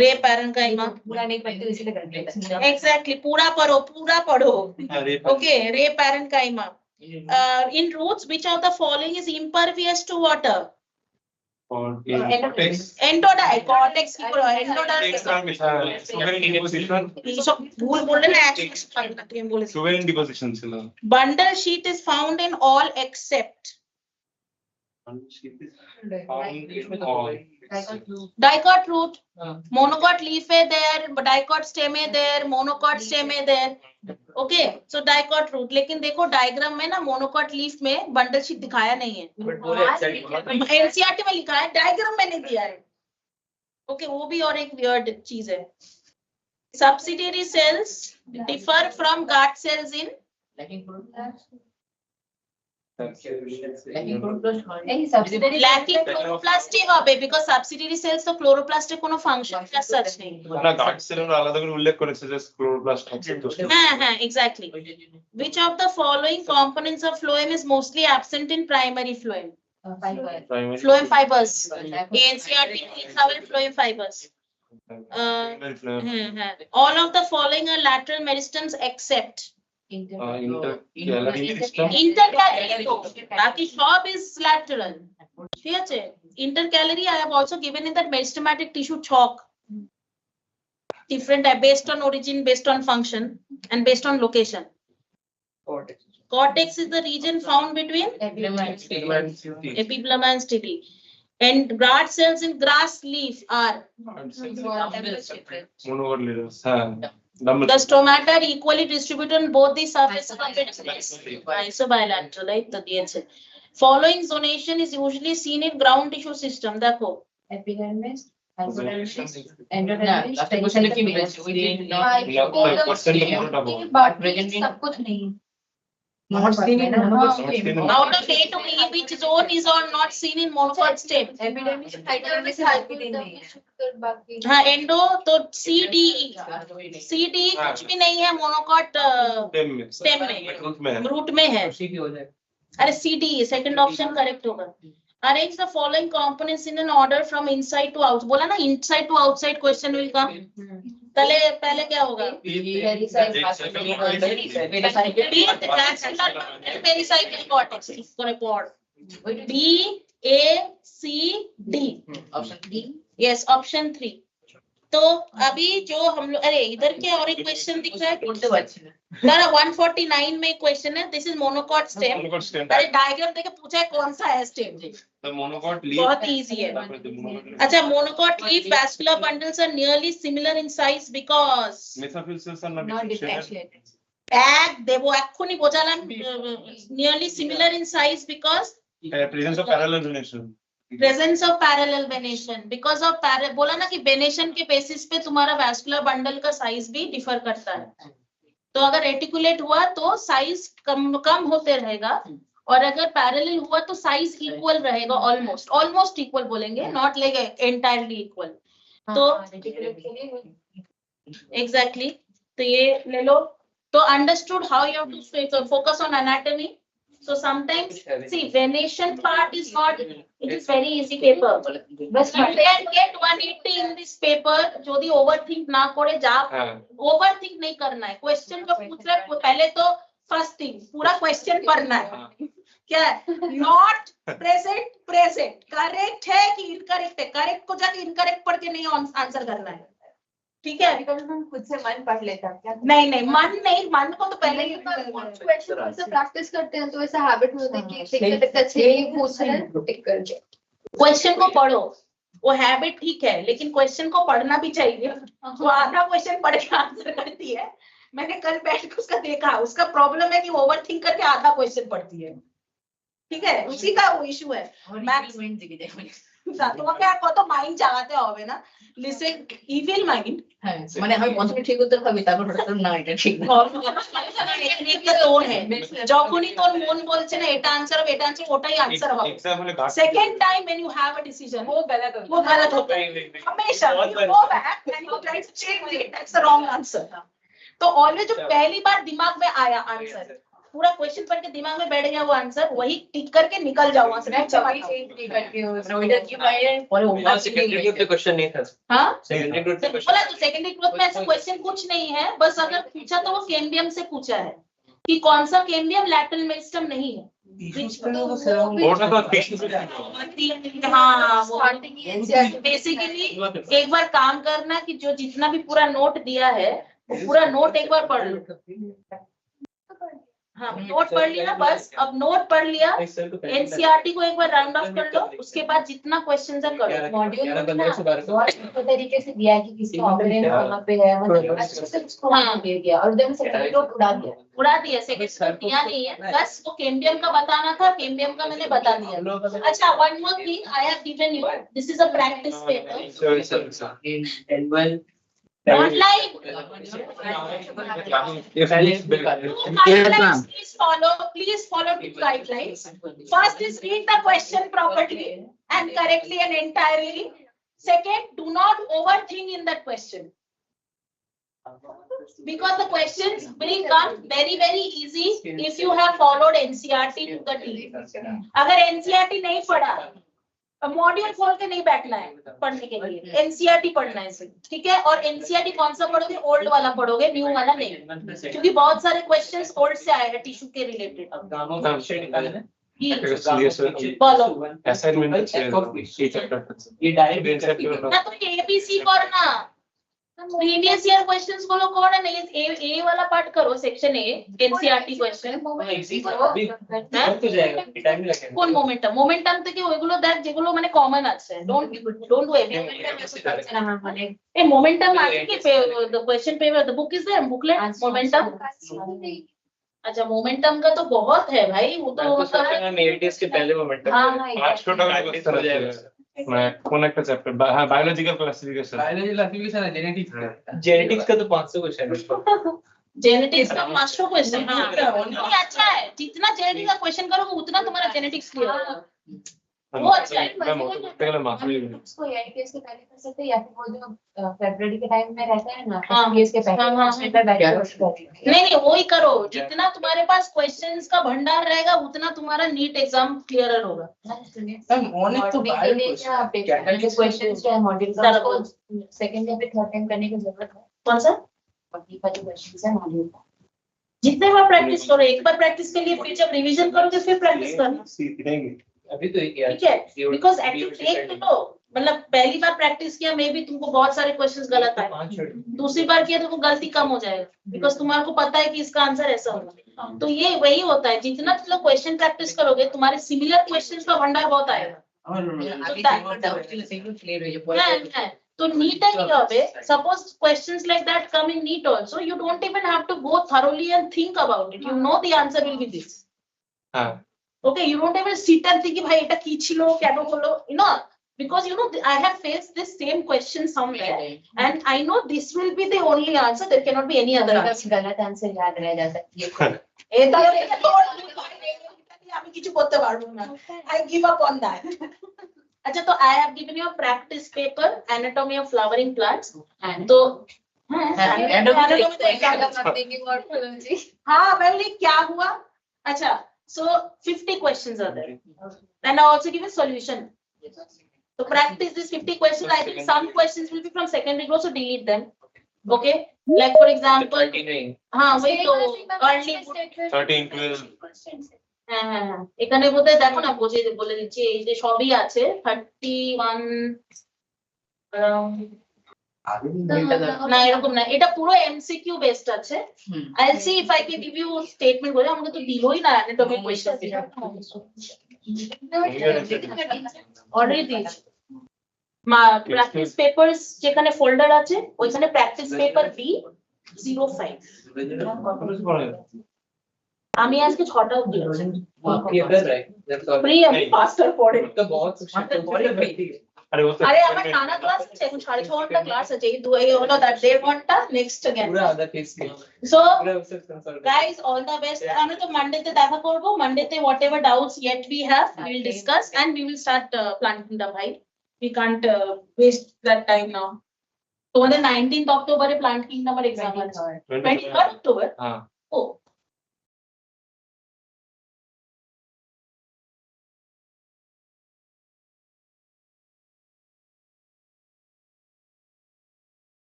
रे parenchyma. पूरा नहीं पढ़ते इसलिए कर देते हैं। Exactly, पूरा पढ़ो. अरे Okay, ray parenchyma. In roots, which of the following is impervious to water? और cortex Endodermis, cortex की बोलो, endodermis. sugar deposition ये सब भूल बोल रहे हैं actually sugar deposition ছিল bundle sheath is found in all except dicot root, monocot leaf है there, dicot stem है there, monocot stem है there. Okay, so dicot root. लेकिन देखो डायग्राम में ना monocot leaf में bundle sheath दिखाया नहीं है. NCERT में लिखा है, डायग्राम में नहीं दिया है. Okay, वो भी और एक weird चीज है. Subsidiary cells differ from guard cells in यही subsidiary lacking chloroplasty হবে because subsidiary cells তো chloroplast এর কোনো function as such নেই. না গার্ড সেলের আলাদা করে উল্লেখ করেছে যে ক্লোরোপ্লাস্ট আছে তো হ্যাঁ, exactly. Which of the following components of phloem is mostly absent in primary phloem? fiber. Phloem fibers. NCERT cover phloem fibers. All of the following are lateral meristems except intercalary. बाकी सब is lateral. ঠিক আছে? Intercalary I have also given in that meristematic tissue chalk. Different based on origin, based on function, and based on location. Cortex is the region found between epiblema and stele. And guard cells in grass leaf are monocots leaders হ্যাঁ double the stomata are equally distributed on both the surfaces of epidermis. Isobilateral, right? तो दिए following zonation is usually seen in ground tissue system. देखो Epidermis, Zonation. endodermis, But present in- सब कुछ नहीं। Not seen in monocot out of A to E, which zone is or not seen in monocot stem? Epidermis, hypodermis, hypodermis, बाकी हाँ, endo तो CDE. CDE कुछ भी नहीं है monocot stem में, root में है. अरे CDE second option correct होगा. Arrange the following components in an order from inside to out. बोला ना inside to outside question will come. पहले क्या होगा? Pericycle cortex. इसको report. B, A, C, D. option D Yes, option 3. तो अभी जो हम लोग अरे इधर क्या और एक क्वेश्चन दिख रहा है করতে পারছি না 149 में क्वेश्चन है this is monocot stem monocot stem अरे डायग्राम देखे पूछा है कौन सा है स्टेम the monocot leaf बहुत इजी है अच्छा monocot leaf vascular bundles are nearly similar in size because mesophyll cells are not not differentiated. এক দেবো এক্ষুনি বোঝালাম nearly similar in size because presence of parallel venation presence of parallel venation because of बोला ना कि venation के basis पे तुम्हारा वैस्कुलर बंडल का साइज भी डिफर करता है तो अगर रेटिकुलेट हुआ तो साइज कम होते रहेगा और अगर पैरेलल हुआ तो साइज इक्वल रहेगा ऑलमोस्ट इक्वल बोलेंगे नॉट लाइक एंटायरली इक्वल तो एग्जैक्टली तो ये ले लो तो understood how you have to focus on anatomy So sometimes, see, Venetian part is not, it is very easy paper. बस You can get 180 in this paper, जो भी overthink ना करे जा, हाँ overthink नहीं करना है, question जो पूछ रहा है पहले तो first thing पूरा question पढ़ना है, क्या है, not present present, correct है कि incorrect है, correct को जाके incorrect पढ़ के नहीं आंसर करना है, ठीक है? कभी हम खुद से मन पढ़ लेता है क्या? नहीं मन को तो पहले ही क्वेश्चन से प्रैक्टिस करते हैं तो ऐसा हैबिट में होता है कि देखते अच्छे ये पूछ रहे हैं टिक करके क्वेश्चन को पढ़ो, वो हैबिट ठीक है, लेकिन क्वेश्चन को पढ़ना भी चाहिए। वो आधा क्वेश्चन पढ़ के आंसर करती है, मैंने कल बैठ के उसका देखा, उसका प्रॉब्लम है कि ओवर थिंक करके आधा क्वेश्चन पढ़ती है, ठीक है, उसी का वो इशू है। तो क्या को तो माइंड জাগাতে হবে না, লিসেন ইভিল মাইন্ড, হ্যাঁ মানে আমি প্রথমে ঠিক উত্তর ভাবি তারপর হঠাৎ করে না এটা ঠিক না একটা টোন है, যখনই তোর মন বলছে না এটা आंसर হবে এটা आंसर ওটাই आंसर হবে, एग्जाम হলে ঘাট second time when you have a decision वो गलत होता है हमेशा, you go back and you try to change it, that's the wrong answer। तो ऑलवेज जो पहली बार दिमाग में आया आंसर, पूरा क्वेश्चन पढ़ के दिमाग में बैठ गया वो आंसर, वही टिक करके निकल जाओ वहां से, मैं कभी चेंज नहीं करके ओइटा की माइंड और वहाँ सेकेंडरी ग्रुप पे क्वेश्चन नहीं था, हाँ सेकेंडरी ग्रुप पे बोला तो सेकेंडरी ग्रुप में ऐसा क्वेश्चन कुछ नहीं है, बस अगर पूछा तो वो कैम्बियम से पूछा है कि कौन सा कैम्बियम लैटरल मेरिस्टम नहीं है, ওটা তো টিস্যু हाँ वो स्टार्टिंग ही एनसीईआरटी बेसिकली एक बार काम करना कि जो जितना भी पूरा नोट दिया है वो पूरा नोट एक बार पढ़ लो, हाँ नोट पढ़ लिया बस, अब नोट पढ़ लिया, एनसीईआरटी को एक बार राउंड ऑफ कर लो, उसके बाद जितना क्वेश्चन है करो। मॉड्यूल में ना बहुत अच्छे तरीके से दिया है कि किसका ऑपरेंड कहाँ पे है, मतलब अच्छे से उसको हाँ। दे दिया और एकदम से लोग उड़ा दिया। सेकंड स्टेप दिया नहीं है, बस वो कैम्बियम का बताना था, कैम्बियम का मैंने बता दिया। अच्छा one more thing I have given you, this is a practice paper, not like guidelines, please follow the guidelines. First is read the question properly and correctly and entirely. Second, do not overthink in that question, because the questions will come very very easy if you have followed NCERT to the T। अगर NCERT नहीं पढ़ा, module खोल के नहीं बैठना है पढ़ने के लिए, एनसीईआरटी पढ़ना है सिर्फ, ठीक है? और एनसीईआरटी कौन सा पढ़ोगे, ओल्ड वाला पढ़ोगे, न्यू वाला नहीं, क्योंकि बहुत सारे क्वेश्चंस ओल्ड से आए हैं टिश्यू के रिलेटेड। बोलो असाइनमेंट ये डायरेक्ट ना तो एबीसी करना, प्रीवियस ईयर क्वेश्चंस बोलो कौन है, नहीं ए वाला पार्ट करो, सेक्शन ए एनसीईआरटी क्वेश्चन কোন মোমেন্টাম থেকে ওইগুলো দেখ যেগুলো মানে কমন আছে, ডোন্ট ডু এভরিথিং মানে এই মোমেন্টাম আছে কি the question paper the book is there booklet momentum. अच्छा मोमेंटम का तो बहुत है भाई, वो तो मेरिटिस के पहले मोमेंटम हाँ 800 টাকা করতে হবে মানে কোন একটা চ্যাপ্টার হ্যাঁ বায়োলজিক্যাল ক্লাসিফিকেशन बायोलॉजी क्लासिफिकेशन है, जेनेटिक्स का तो 500 क्वेश्चन है, जेनेटिक्स का मास्टर क्वेश्चन, हाँ अच्छा है, जितना जेनेटिक्स का क्वेश्चन करोगे उतना तुम्हारा जेनेटिक्स क्लियर होगा, वो अच्छा है। मैं করতে গেলে মাথা দিয়ে उसको एनटीएस के पहले कर सकते हैं या फिर वो जो फरवरी के टाइम में रहता है ना हाँ, एनटीएस के पहले हाँ, उसमें मैं बैठ कर उसको नहीं वो ही करो, जितना तुम्हारे पास क्वेश्चंस का भंडार रहेगा उतना तुम्हारा नीट एग्जाम क्लियरर होगा। অনেক তো जो क्वेश्चंस जो है मॉड्यूल का उसको सेकंड या फिर थर्ड टाइम करने की जरूरत है। कौन सा? मॉड्यूल का जो क्वेश्चंस है मॉड्यूल का जितने बार प्रैक्टिस करो, एक बार प्रैक्टिस के लिए फिर जब रिवीजन करोगे फिर प्रैक्टिस करना, सीखेंगे अभी तो एक यार ठीक है? बिकॉज एटलीस्ट एक तो लो, मतलब पहली बार प्रैक्टिस किया मे बी तुमको बहुत सारे क्वेश्चंस गलत आए, दूसरी बार किया तो वो गलती कम हो जाएगा, बिकॉज तुम्हारे को पता है कि इसका आंसर ऐसा होगा। तो ये वही होता है, जितना तुम लोग क्वेश्चन प्रैक्टिस करोगे तुम्हारे सिमिलर क्वेश्चंस का भंडार बहुत आएगा। आगे डाउट के लिए सही क्लियर हो जाए। तो नीट है क्या पे, suppose questions like that come in NEET also, you don't even have to go thoroughly and think about it, you know the answer will be this। हाँ Okay, you don't even sit and think ভাই এটা কি ছিল কেন হলো, you know, because you know I have faced this same question somewhere and I know this will be the only answer, there cannot be any other answer। गलत answer याद रह जाता है এটা আমি কিছু করতে পারবো না, I give up on that। अच्छा तो I have given you a practice paper anatomy of flowering plants, तो हाँ मैं बोली क्या हुआ। अच्छा So 50 questions are there. And I also give a solution. So practice this 50 questions. I think some questions will be from secondary growth, so delete them. Okay. Like for example, Continuing. wait, early 13, 12. হ্যাঁ এখানে বোধহয় দেখো না বলে দিচ্ছি এই যে সবই আছে 31 না এরকম না এটা পুরো এমসিকিউ বেসড আছে I see if I can give you statement বলে আমাকে তো দিলই না অ্যানাটমি কোশ্চেন অলরেডি দিয়েছি প্র্যাকটিস পেপারস যেখানে ফোল্ডার আছে ওইখানে প্র্যাকটিস পেপার বি 05 আমি আজকে 6টা অবধি আছি ফ্রি আমি 5টার পরে আরে আমার নানা ক্লাস আছে এখন 6.5 ঘন্টা ক্লাস আছে এই দুই হলো দ্যাট 1.5 ঘন্টা next again so guys all the best আমরা তো মানডেতে দেখা করব মানডেতে whatever doubts yet we have we will discuss and we will start planting the ভাই we can't waste that time now তোমাদের 19th অক্টোবরে প্লান্ট কিংডমের এক্সাম আছে 23rd অক্টোবর হ্যাঁ ও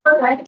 Alright.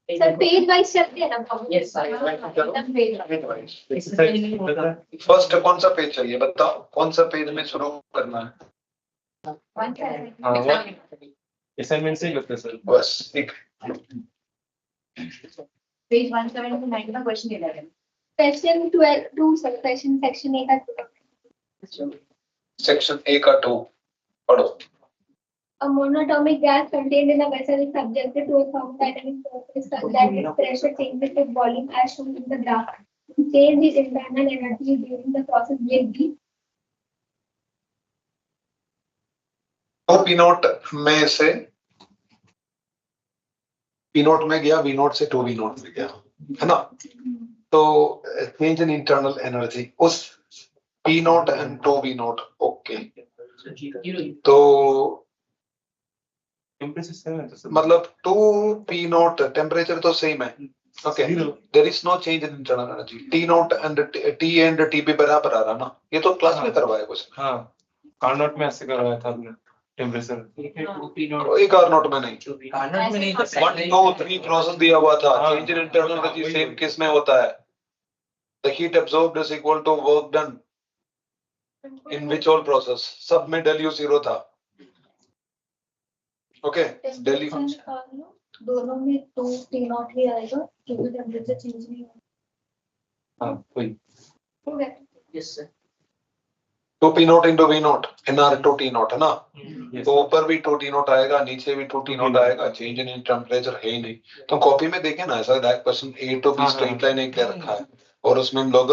सर पेज वाइज चलते हैं ना Yes, I- एकदम page first कौन सा पेज चाहिए बताओ, कौन सा पेज में शुरू करना है? असाइनमेंट से ही लगता है सर। बस ठीक। पेज 179 का question 11 section 12 2 section section A का सेक्शन ए का 2 पढ़ो। A monatomic gas contained in a vessel is subjected to a thermodynamic process that its pressure changes with volume as shown in the graph. To change its internal energy during the process will be तो P note में से P note में गया, we note से 2 V note में गया, है ना? तो चेंज इन इंटरनल एनर्जी उस P naught and 2 V naught, okay. तो टेम्परेचर सेम है तो सर। मतलब 2 पी नोट टेम्परेचर तो सेम है, okay. There is no change in internal energy. T naught and T and T भी बराबर आ रहा ना, ये तो क्लास में करवाया कुछ। हाँ, कार्नोट में ऐसे करवाया था हमने टेम्परेचर। कोई कार्नोट में नहीं, Carnot में नहीं तो 1 2 3 प्रोसेस दिया हुआ था। Change in internal energy same किस में होता है? The heat absorbed is equal to work done in which all process, सब में del u 0 था, ओके। del u दोनों में 2 T0 ही आएगा क्योंकि टेम्परेचर चेंज नहीं होगा। हाँ वही। हो गया। Yes, sir. 2 p naught into V naught nr 2 t नोट, है ना? Yes. तो ऊपर भी 2 t नोट आएगा, नीचे भी 2 t नोट आएगा। चेंज इन टेम्परेचर है ही नहीं। तो कॉपी में देखे ना, ऐसा क्वेश्चन ए टू बी हाँ, स्ट्रेट लाइन एक दे रखा है और उसमें हम लोग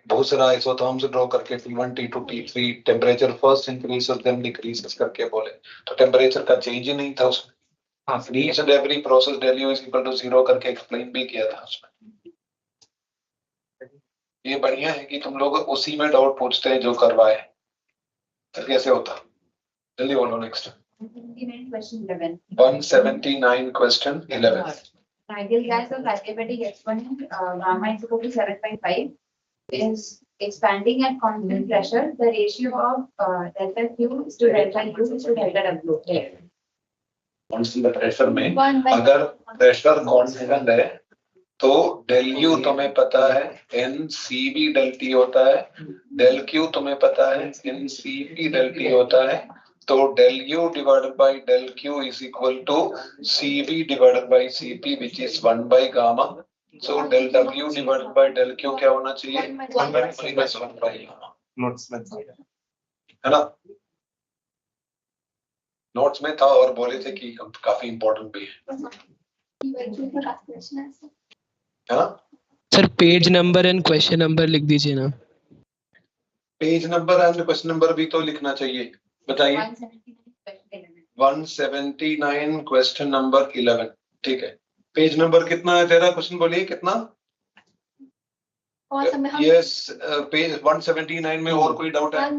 बहुत सारा आइसोथर्म्स ड्रॉ करके T1 T2 T3 temperature first increases then decreases करके बोले, तो टेम्परेचर का चेंज ही नहीं था उसमें। हाँ each and every process del u is equal to 0 करके एक्सप्लेन भी किया था उसमें। ये बढ़िया है कि तुम लोग उसी में डाउट पूछते हैं जो करवाए, तो कैसे होता? जल्दी बोलो next. 179 question 11 179 question 11 ideal gas of adiabatic exponent gamma is equal to 7.5 is expanding at constant pressure. The ratio of delta Q is to delta U is to delta W. Constant pressure में 1 अगर pressure constant है तो del u तुम्हें पता है NCV del T होता है, del Q तुम्हें पता है NCP del T होता है, तो del u divided by del Q is equal to CV divided by CP which is 1 by gamma. So del W divided by del Q क्या होना चाहिए? 1 by minus 1 by gamma, notes में है ना? Notes में था और बोले थे कि काफी इंपॉर्टेंट भी है ना? Sir page number and question number लिख दीजिए ना। Page number and question number भी तो लिखना चाहिए, बताइए। 179 क्वेश्चन नंबर 11, ठीक है। पेज नंबर कितना है तेरा? क्वेश्चन बोलिए कितना? कौन सा में हम यस, पेज 179 में और कोई डाउट है?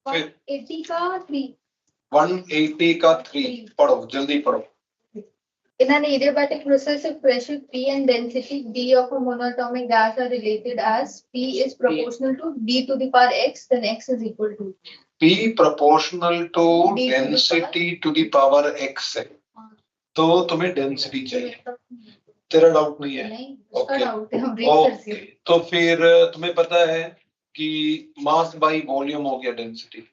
180 का 3 180 का 3 पढ़ो, जल्दी पढ़ो। In an adiabatic process, if pressure P and density D of a monatomic gas are related as P is proportional to D to the power X, then X is equal to P proportional to D to the density to the power X है, तो तुम्हें density चाहिए। तेरा doubt नहीं है? नहीं, उसका Okay. Doubt है, हम ब्रेक कर ओके, तो फिर तुम्हें पता है कि मास बाई वॉल्यूम हो गया density,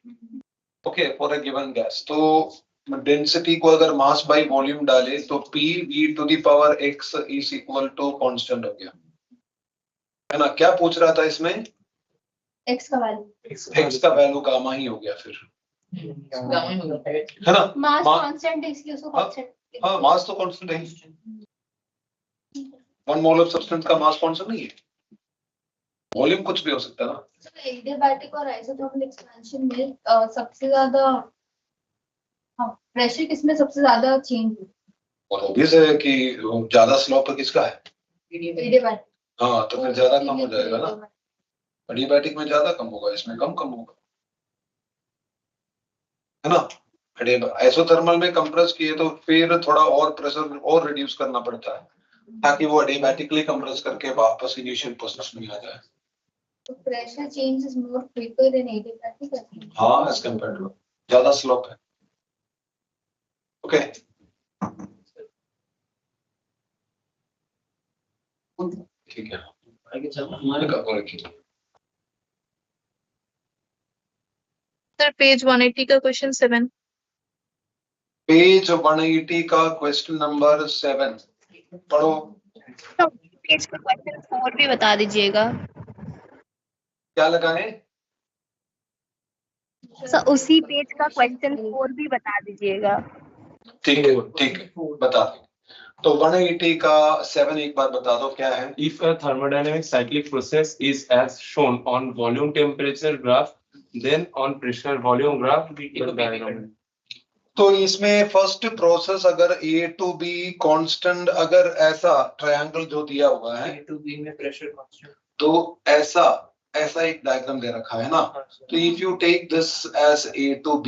okay, for a given gas. तो डेंसिटी को अगर मास बाई वॉल्यूम डाले तो P V to the power X is equal to constant हो गया, है ना? क्या पूछ रहा था इसमें? X का वैल्यू, X का वैल्यू गामा ही हो गया फिर, Gamma में होता है। है ना? मास मा- कांस्टेंट है इसलिए उसको हाँ, कांस्टेंट। हाँ, मास तो कांस्टेंट है। 1 मोल ऑफ सब्सटेंस का मास कांस्टेंट नहीं है, वॉल्यूम कुछ भी हो सकता है ना। एडियाबैटिक और आइसोथर्मल एक्सपेंशन में सबसे ज्यादा प्रेशर किसमें सबसे ज्यादा चेंज और ऑब्वियस है कि ज्यादा स्लोप किसका है? एडियाबैटिक। हाँ, तो फिर ज्यादा कम हो जाएगा ना। एडियाबैटिक में ज्यादा कम होगा, इसमें कम होगा, है ना? आइसोथर्मल में कंप्रेस किए तो फिर थोड़ा और प्रेशर और रिड्यूस करना पड़ता है ताकि वो एडियाबैटिकली कंप्रेस करके वापस इनिशियल पोजीशन में आ जाए। The pressure change is more quicker in adiabatic. हाँ एज कम्पेयर टू ज्यादा स्लोप है. ओके ठीक है. सर पेज 180 का क्वेश्चन 7. पेज 180 का क्वेश्चन नंबर 7 पढ़ो. पेज का क्वेश्चन 4 भी बता दीजिएगा. क्या लगाए? सर उसी पेज का क्वेश्चन 4 भी बता दीजिएगा. ठीक है बता दो. तो 180 का 7 एक बार बता दो क्या है. If a thermodynamic cyclic process is as shown on volume temperature graph, then on pressure volume graph, the diagram. तो इसमें फर्स्ट प्रोसेस अगर A to B कांस्टेंट, अगर ऐसा ट्रायंगल जो दिया हुआ है A to B में प्रेशर कांस्टेंट. तो ऐसा एक डायग्राम दे रखा है ना. तो if you take this as A to B,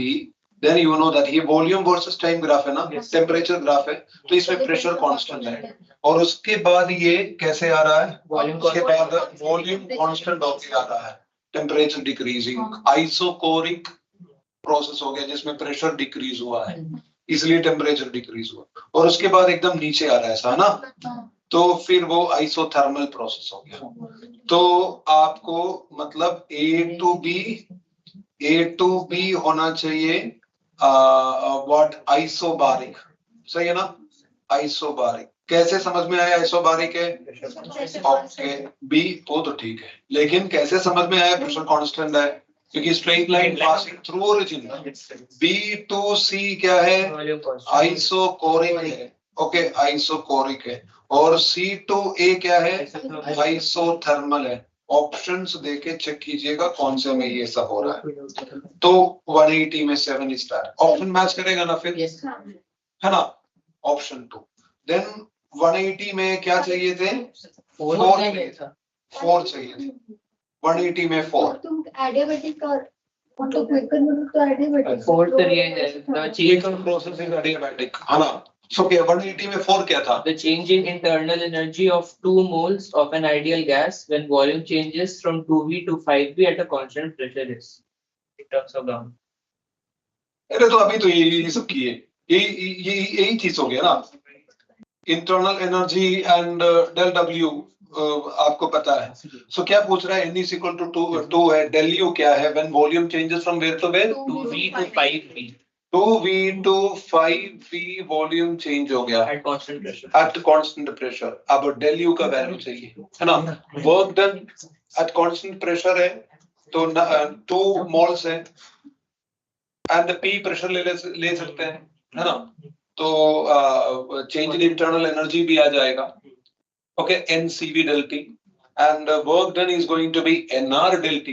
then you know that ये वॉल्यूम वर्सेस टाइम ग्राफ है ना, टेम्परेचर ग्राफ है. तो इसमें प्रेशर कांस्टेंट है और उसके बाद ये कैसे आ रहा है, उसके बाद वॉल्यूम कांस्टेंट होके आ रहा है, टेम्परेचर डिक्रीजिंग, आइसोकोरिक प्रोसेस हो गया जिसमें प्रेशर डिक्रीज हुआ है इसलिए टेम्परेचर डिक्रीज हुआ. और उसके बाद एकदम नीचे आ रहा है ऐसा ना, तो फिर वो आइसोथर्मल प्रोसेस हो गया. तो आपको मतलब A to B होना चाहिए व्हाट आइसोबारिक. सही है ना, आइसोबारिक. कैसे समझ में आया आइसोबारिक है? ओके बी वो तो ठीक है, लेकिन कैसे समझ में आया प्रेशर कांस्टेंट है? क्योंकि straight line passing through origin. B to C क्या है? आइसोकोरिक है. ओके आइसोकोरिक है. और C to A क्या है? आइसोथर्मल है. ऑप्शंस देके चेक कीजिएगा कौन से में ये सब हो रहा है. तो 180 में 7 स्टार ऑप्शन मैच करेगा ना फिर, है ना. ऑप्शन 2. देन 180 में क्या चाहिए थे? 4 चाहिए था. 4 चाहिए थे 180 में 4. तुम adiabatic का तो quicker बोलो तो adiabatic. 4 तो ये है the change process is adiabatic, है ना. सो क्या 180 में 4 क्या था? the change in internal energy of 2 moles of an ideal gas when volume changes from 2V to 5V at a constant pressure is in terms of ground. अरे तो अभी तो ये सब किए, यही चीज हो गया ना. Internal energy and del W आपको पता है. सो क्या पूछ रहा है? N is equal to 2 है. डेल यू क्या है? When volume changes from where to where, 2V to 5V 2V to 5V volume change हो गया at constant pressure. At constant pressure. अब डेल यू का वैल्यू चाहिए, है ना. Work done at constant pressure है तो 2 मोल्स है एंड P प्रेशर ले सकते हैं, है ना. तो चेंज इन इंटरनल एनर्जी भी आ जाएगा. Okay NCV del T and work done is going to be NR del T.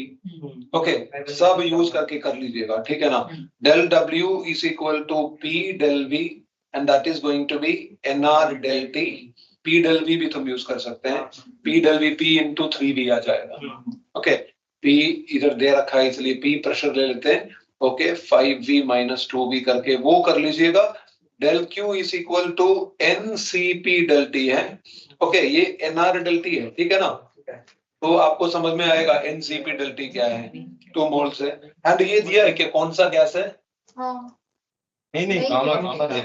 Okay सब यूज करके कर लीजिएगा, ठीक है ना. del W is equal to P del V and that is going to be NR del T. P del V भी तुम use कर सकते हैं. P del V P into 3V आ जाएगा. ओके P इधर दे रखा है इसलिए P प्रेशर ले लेते हैं. ओके 5V minus 2V करके वो कर लीजिएगा. del Q is equal to NCP del T है. ओके ये NR del T है, ठीक है ना. तो आपको समझ में आएगा NCP del T क्या है. 2 मोल्स है एंड ये दिया है कि कौन सा गैस है. नहीं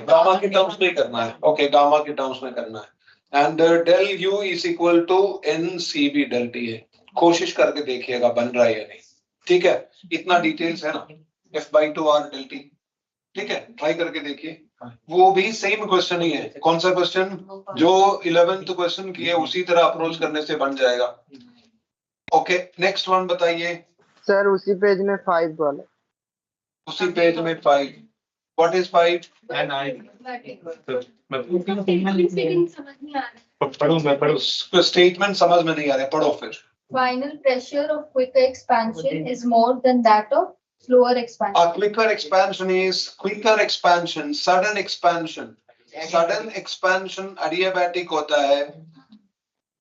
गामा के टर्म्स में करना है. ओके गामा के टर्म्स में करना है. And del U is equal to NCB del T है. कोशिश करके देखिएगा बन रहा है या नहीं, ठीक है. इतना डिटेल्स है ना. F/2R del T, ठीक है. ट्राई करके देखिए. वो भी सेम क्वेश्चन ही है. कौन सा क्वेश्चन? जो 11th क्वेश्चन की है उसी तरह अप्रोच करने से बन जाएगा. ओके नेक्स्ट वन बताइए. सर उसी पेज में 5 वाला. उसी पेज में 5. What is 5? पढ़ो स्टेटमेंट समझ में नहीं आ रहा. पढ़ो फिर. Final pressure of quicker expansion is more than that of slower expansion. A quicker expansion is quicker expansion, sudden expansion. Sudden expansion adiabatic होता है.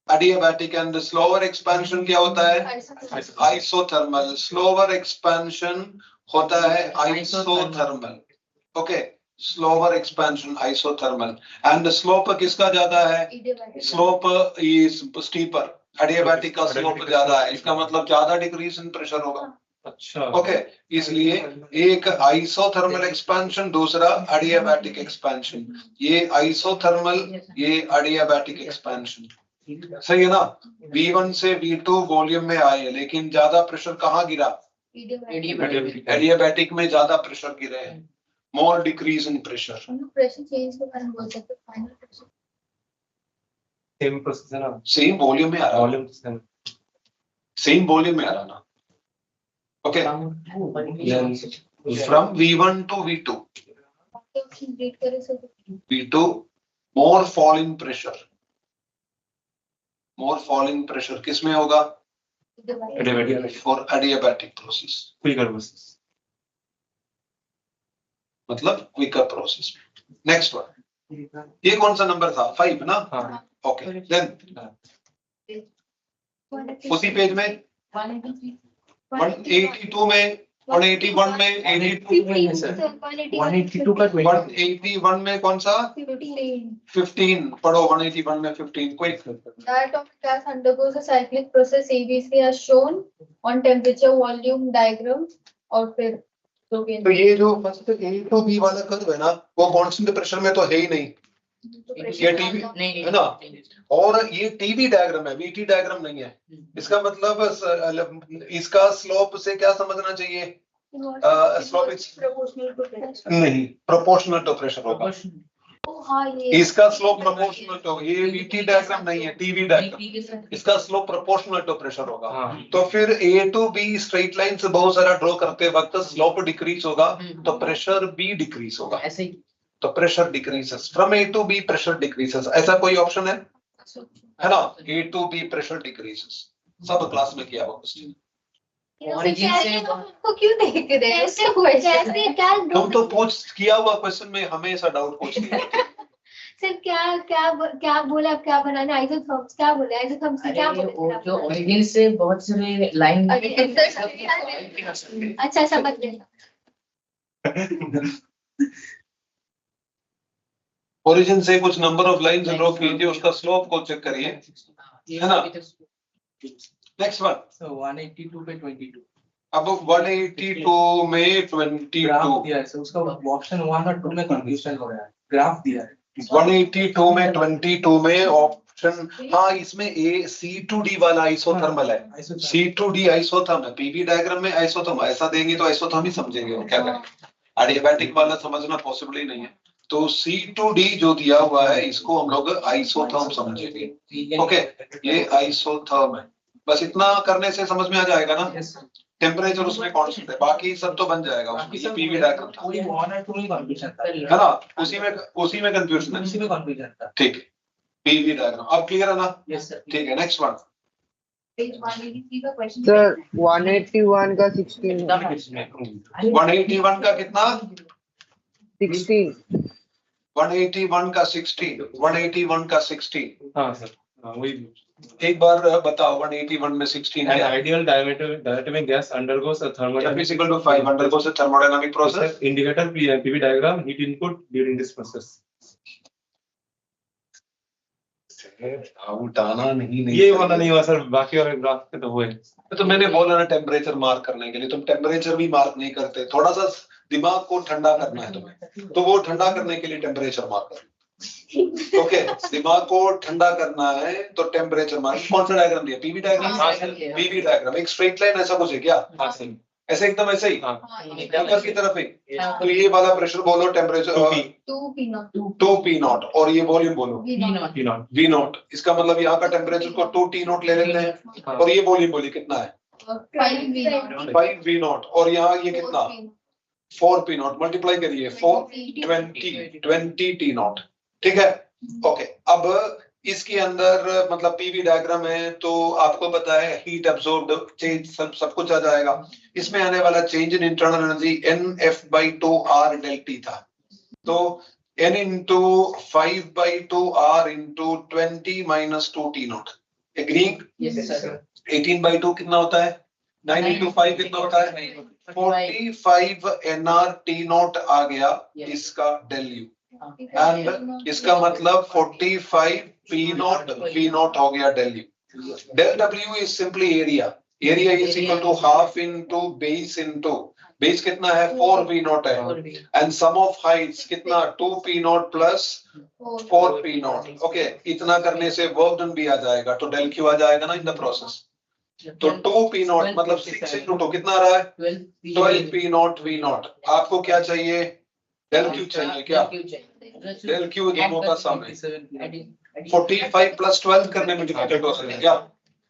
Adiabatic and the slower expansion क्या होता है? Isothermal. Slower expansion होता है isothermal. Okay. Slower expansion isothermal. And the slope किसका ज्यादा है? Slope is steeper. एडियाबैटिक का स्लोप ज्यादा है, इसका मतलब ज्यादा डिक्रीज इन प्रेशर होगा। अच्छा ओके, इसलिए एक आइसोथर्मल एक्सपेंशन, दूसरा एडियाबैटिक एक्सपेंशन। ये आइसोथर्मल, ये एडियाबैटिक एक्सपेंशन, सही है ना। V1 से V2 वॉल्यूम में आए, लेकिन ज्यादा प्रेशर कहाँ गिरा? एडियाबैटिक में ज्यादा प्रेशर गिरे हैं, more decrease in pressure. Pressure change के बारे में बोल सकते हैं, फाइनल प्रेशर सेम प्रोसेस है ना, सेम वॉल्यूम में आ रहा, वॉल्यूम सेम वॉल्यूम में आ रहा ना। Okay, from V1 to V2, read करें sir. V2 more falling pressure, more falling pressure किस में होगा? For adiabatic process, quicker process, मतलब क्विकर प्रोसेस। नेक्स्ट वन, ये कौन सा नंबर था? 5 ना। हाँ ओके, देन उसी पेज में 182 में, 181 में, 182 का 20 181 में कौन सा? 15 पढ़ो, 181 में 15 quick. Diatomic gas undergoes a cyclic process ABC as shown on temperature volume diagram और फिर तो ये जो फर्स्ट A to B वाला कर्व है ना, वो कांस्टेंट प्रेशर में तो है ही नहीं, ये टीवी है ना, और ये टीवी डायग्राम है, VT डायग्राम नहीं है। इसका मतलब इसका स्लोप से क्या समझना चाहिए? स्लोप नहीं, प्रोपोर्शनल टू प्रेशर होगा। इसका स्लोप प्रोपोर्शनल टू, ये VT डायग्राम नहीं है, टीवी डायग्राम, इसका स्लोप प्रोपोर्शनल टू प्रेशर होगा। तो फिर A to B straight line से बहुत सारा ड्रॉ करते वक्त स्लोप डिक्रीज होगा, तो प्रेशर भी डिक्रीज होगा, ऐसे ही तो pressure decreases from A to B, pressure decreases. ऐसा कोई ऑप्शन है ना? A to B pressure decreases, सब क्लास में किया हुआ क्वेश्चन। origin से हमको क्यों देख रहे हैं? उससे कैसे क्या तुम तो पूछ किया हुआ क्वेश्चन में हमेशा डाउट पूछती है। सर क्या क्या क्या बोला, क्या बनाना? आइसोथर्म्स क्या बोले? आइसोथर्म्स क्या अरे वो बोले? जो origin से बहुत सारे लाइन अच्छा समझ गए। ओरिजिन से कुछ नंबर ऑफ लाइंस ड्रॉ कीजिए, उसका स्लोप को चेक करिए, है ना। नेक्स्ट वन, So 182 पे 22 अब 182 में 22, ग्राफ दिया है, so उसका ऑप्शन 1 और 2 में कंफ्यूजन हो रहा है, ग्राफ दिया है 182 में 22 में ऑप्शन, हाँ इसमें A C2D वाला आइसोथर्मल है, C2D आइसोथर्म है, पीवी डायग्राम में आइसोथर्म, ऐसा देंगे तो आइसोथर्म ही समझेंगे, और क्या करें, एडियाबैटिक वाला समझना पॉसिबल ही नहीं है। तो C2D जो दिया हुआ है, इसको हम लोग आइसोथर्म समझेंगे। ओके, ये आइसोथर्म है, बस इतना करने से समझ में आ जाएगा ना। टेम्परेचर उसमें कांस्टेंट है, बाकी सब तो बन जाएगा उसमें, ये पीवी डायग्राम था, पूरी 1 और 2 में कंफ्यूजन था, है ना, उसी में कंफ्यूजन है, उसी में कंफ्यूजन था। ठीक है। पीवी डायग्राम अब क्लियर है ना? यस सर, ठीक है, नेक्स्ट वन। Page 183 का question. सर 181 का 16 181 का कितना? 16 181 का 16, 181 का 16, हाँ सर, हाँ वही। एक बार बताओ 181 में 16 An क्या है? ideal diatomic gas undergoes a F thermodynamic is equal to 5 undergoes a thermodynamic process. indicator PV diagram, heat input during this process. उठाना नहीं ये वाला नहीं हुआ सर, बाकी वाले ग्राफ पे तो हुए। तो मैंने बोला ना टेम्परेचर मार्क करने के लिए, तुम टेम्परेचर भी मार्क नहीं करते, थोड़ा सा दिमाग को ठंडा करना है तुम्हें, तो वो ठंडा करने के लिए टेम्परेचर मार्क करना। ओके, दिमाग को ठंडा करना है तो टेम्परेचर मार्क। कौन सा डायग्राम दिया? पीवी डायग्राम, पीवी डायग्राम, एक स्ट्रेट लाइन ऐसा कुछ है क्या? हाँ सर, ऐसे एकदम ऐसे ही हाँ ऊपर की तरफ ही। तो ये वाला प्रेशर बोलो टेम्परेचर 2P0, और ये वॉल्यूम बोलो V0। इसका मतलब यहाँ का टेम्परेचर को 2T0 ले लेते हैं, और ये वॉल्यूम बोलिए कितना है? 5V0, और यहाँ ये कितना? 4P0, मल्टीप्लाई करिए 20T0, ठीक है। ओके, अब इसके अंदर मतलब पीवी डायग्राम है, तो आपको पता है हीट एब्जॉर्ब्ड, चेंज सब कुछ आ जाएगा। इसमें आने वाला change in internal energy NF/2R del T था, तो N into 5/2R into 20 minus 2T0, agree? 18/2 कितना होता है? 9 into 5 कितना होता है? 45 NR T0 आ गया इसका del U, एंड इसका मतलब 45 P0 V0 हो गया del U। Del W is simply area. Area is equal to half into base कितना है 4p naught है and sum of heights कितना 2p naught plus 4p naught. Okay, इतना करने से work done भी आ जाएगा तो del Q आ जाएगा ना in the process. तो 2p naught मतलब 6 into 2 कितना आ रहा है 12p naught v naught. आपको क्या चाहिए del Q चाहिए क्या del Q दोनों का सम है 45 plus 12 करने में डिफिकल्ट हो सकता है क्या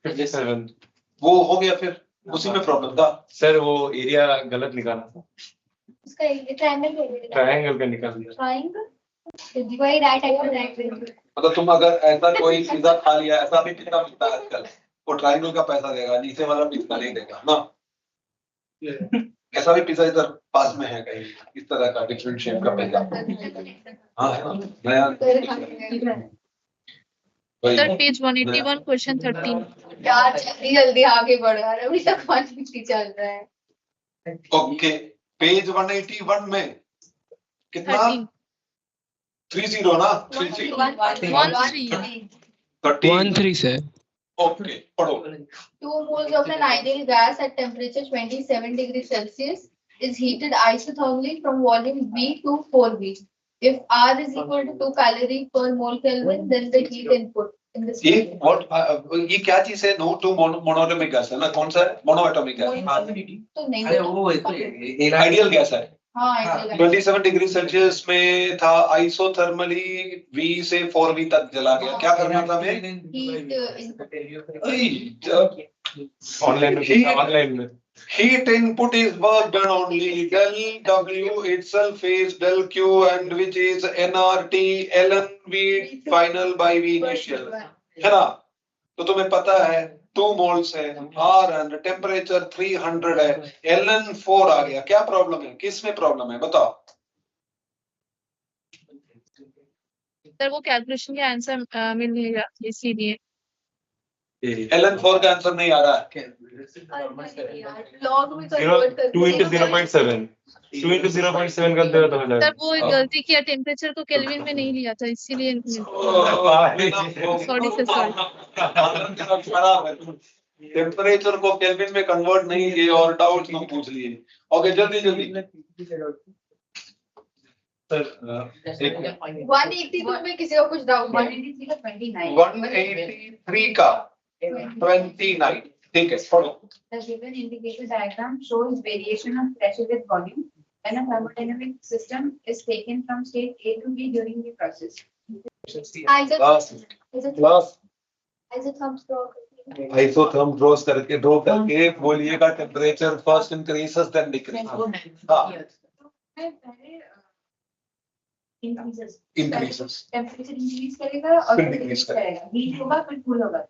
57 वो हो गया फिर उसी में प्रॉब्लम था सर वो एरिया गलत निकाला था उसका ट्रायंगल ट्रायंगल का निकाल दिया ट्रायंगल वही राइट एंगल मतलब तुम अगर ऐसा कोई पिज्जा खा लिया ऐसा भी पिज्जा मिलता है आजकल वो ट्रायंगल का पैसा देगा नीचे वाला पिज्जा नहीं देगा ना ऐसा भी पिज्जा इधर पास में है कहीं इस तरह का डिफरेंट शेप का पिज्जा हाँ है ना नया Sir, page 181, question 13. यार जल्दी जल्दी आगे बढ़ यार अभी तक 150 चल रहा है ओके पेज 181 में कितना 30 ना 30 13 sir. ओके पढ़ो 2 moles of an ideal gas at temperature 27 degrees Celsius is heated isothermally from volume V to 4V. If R is equal to 2 calorie per mole Kelvin, then the heat input in this. ये what ये क्या चीज है no to monoatomic gas है ना कौन सा है मोनोएटॉमिक गैस तो नहीं आइडियल गैस है हाँ ideal gas. 27 डिग्री सेल्सियस में था आइसोथर्मली V से 4V तक जला गया क्या करना था हमें Heat ऑनलाइन में heat input is work done only del W itself is del Q and which is nRT ln V final by V initial है ना तो तुम्हें पता है 2 moles है R and temperature 300 है ln 4 आ गया क्या प्रॉब्लम है किस में प्रॉब्लम है बताओ सर वो कैलकुलेशन के आंसर मिल नहीं रहा इसीलिए ln 4 का आंसर नहीं आ रहा है log में 2 into 0.7 2 into 0.7 कर दे तो हो सर जाएगा वो गलती किया टेम्परेचर को केल्विन में नहीं लिया था इसीलिए सॉरी सर सॉरी टेम्परेचर को केल्विन में कन्वर्ट नहीं किए और डाउट तुम पूछ लिए ओके जल्दी जल्दी सर 182 में किसी का कुछ डाउट 183 का 29 183 का 29 ठीक है पढ़ो The given indicator diagram shows variation of pressure with volume when a thermodynamic system is taken from state A to B during the process. Isotherm draw करके बोलिएगा temperature first increases then decreases हां increases temperature increase करेगा और फिर फिर decrease decrease करेगा heat होगा फिर कूल होगा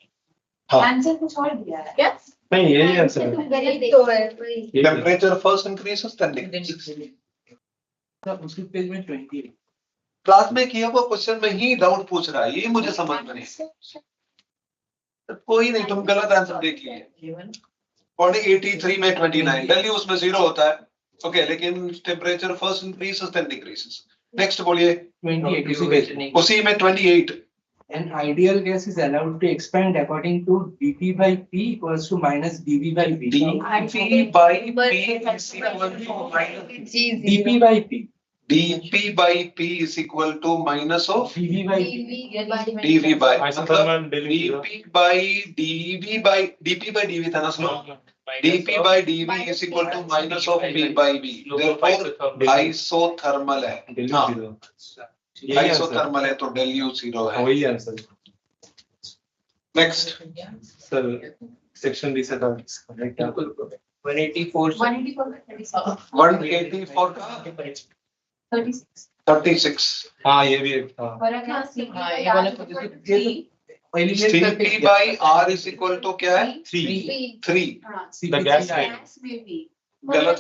हाँ आंसर कुछ और दिया है क्या नहीं यही आंसर है तो है temperature first increases then decreases उसके पेज में 28 क्लास में किया हुआ क्वेश्चन में ही डाउट पूछ रहा है ये मुझे समझ में नहीं कोई नहीं तुम गलत आंसर देख लिए 183 में 29 वैल्यू उसमें 0 होता है ओके लेकिन temperature first increases then decreases next बोलिए 28 उसी में 28 An ideal gas is allowed to expand according to dP by P equals to minus dV by P. dP by P is equal to minus dP by P. dP by P is equal to minus of dV by P. dV by isothermal dP by dV by dP by dV था ना सुनो dP by dV is equal to minus of P by V therefore isothermal है हाँ isothermal है तो del U 0 है वही answer next sir section D से था क्या 184 184 का 36 हाँ ये भी एक था फर्क है हाँ ये वाला CP by R is equal to क्या है 3 द गैस में भी गलत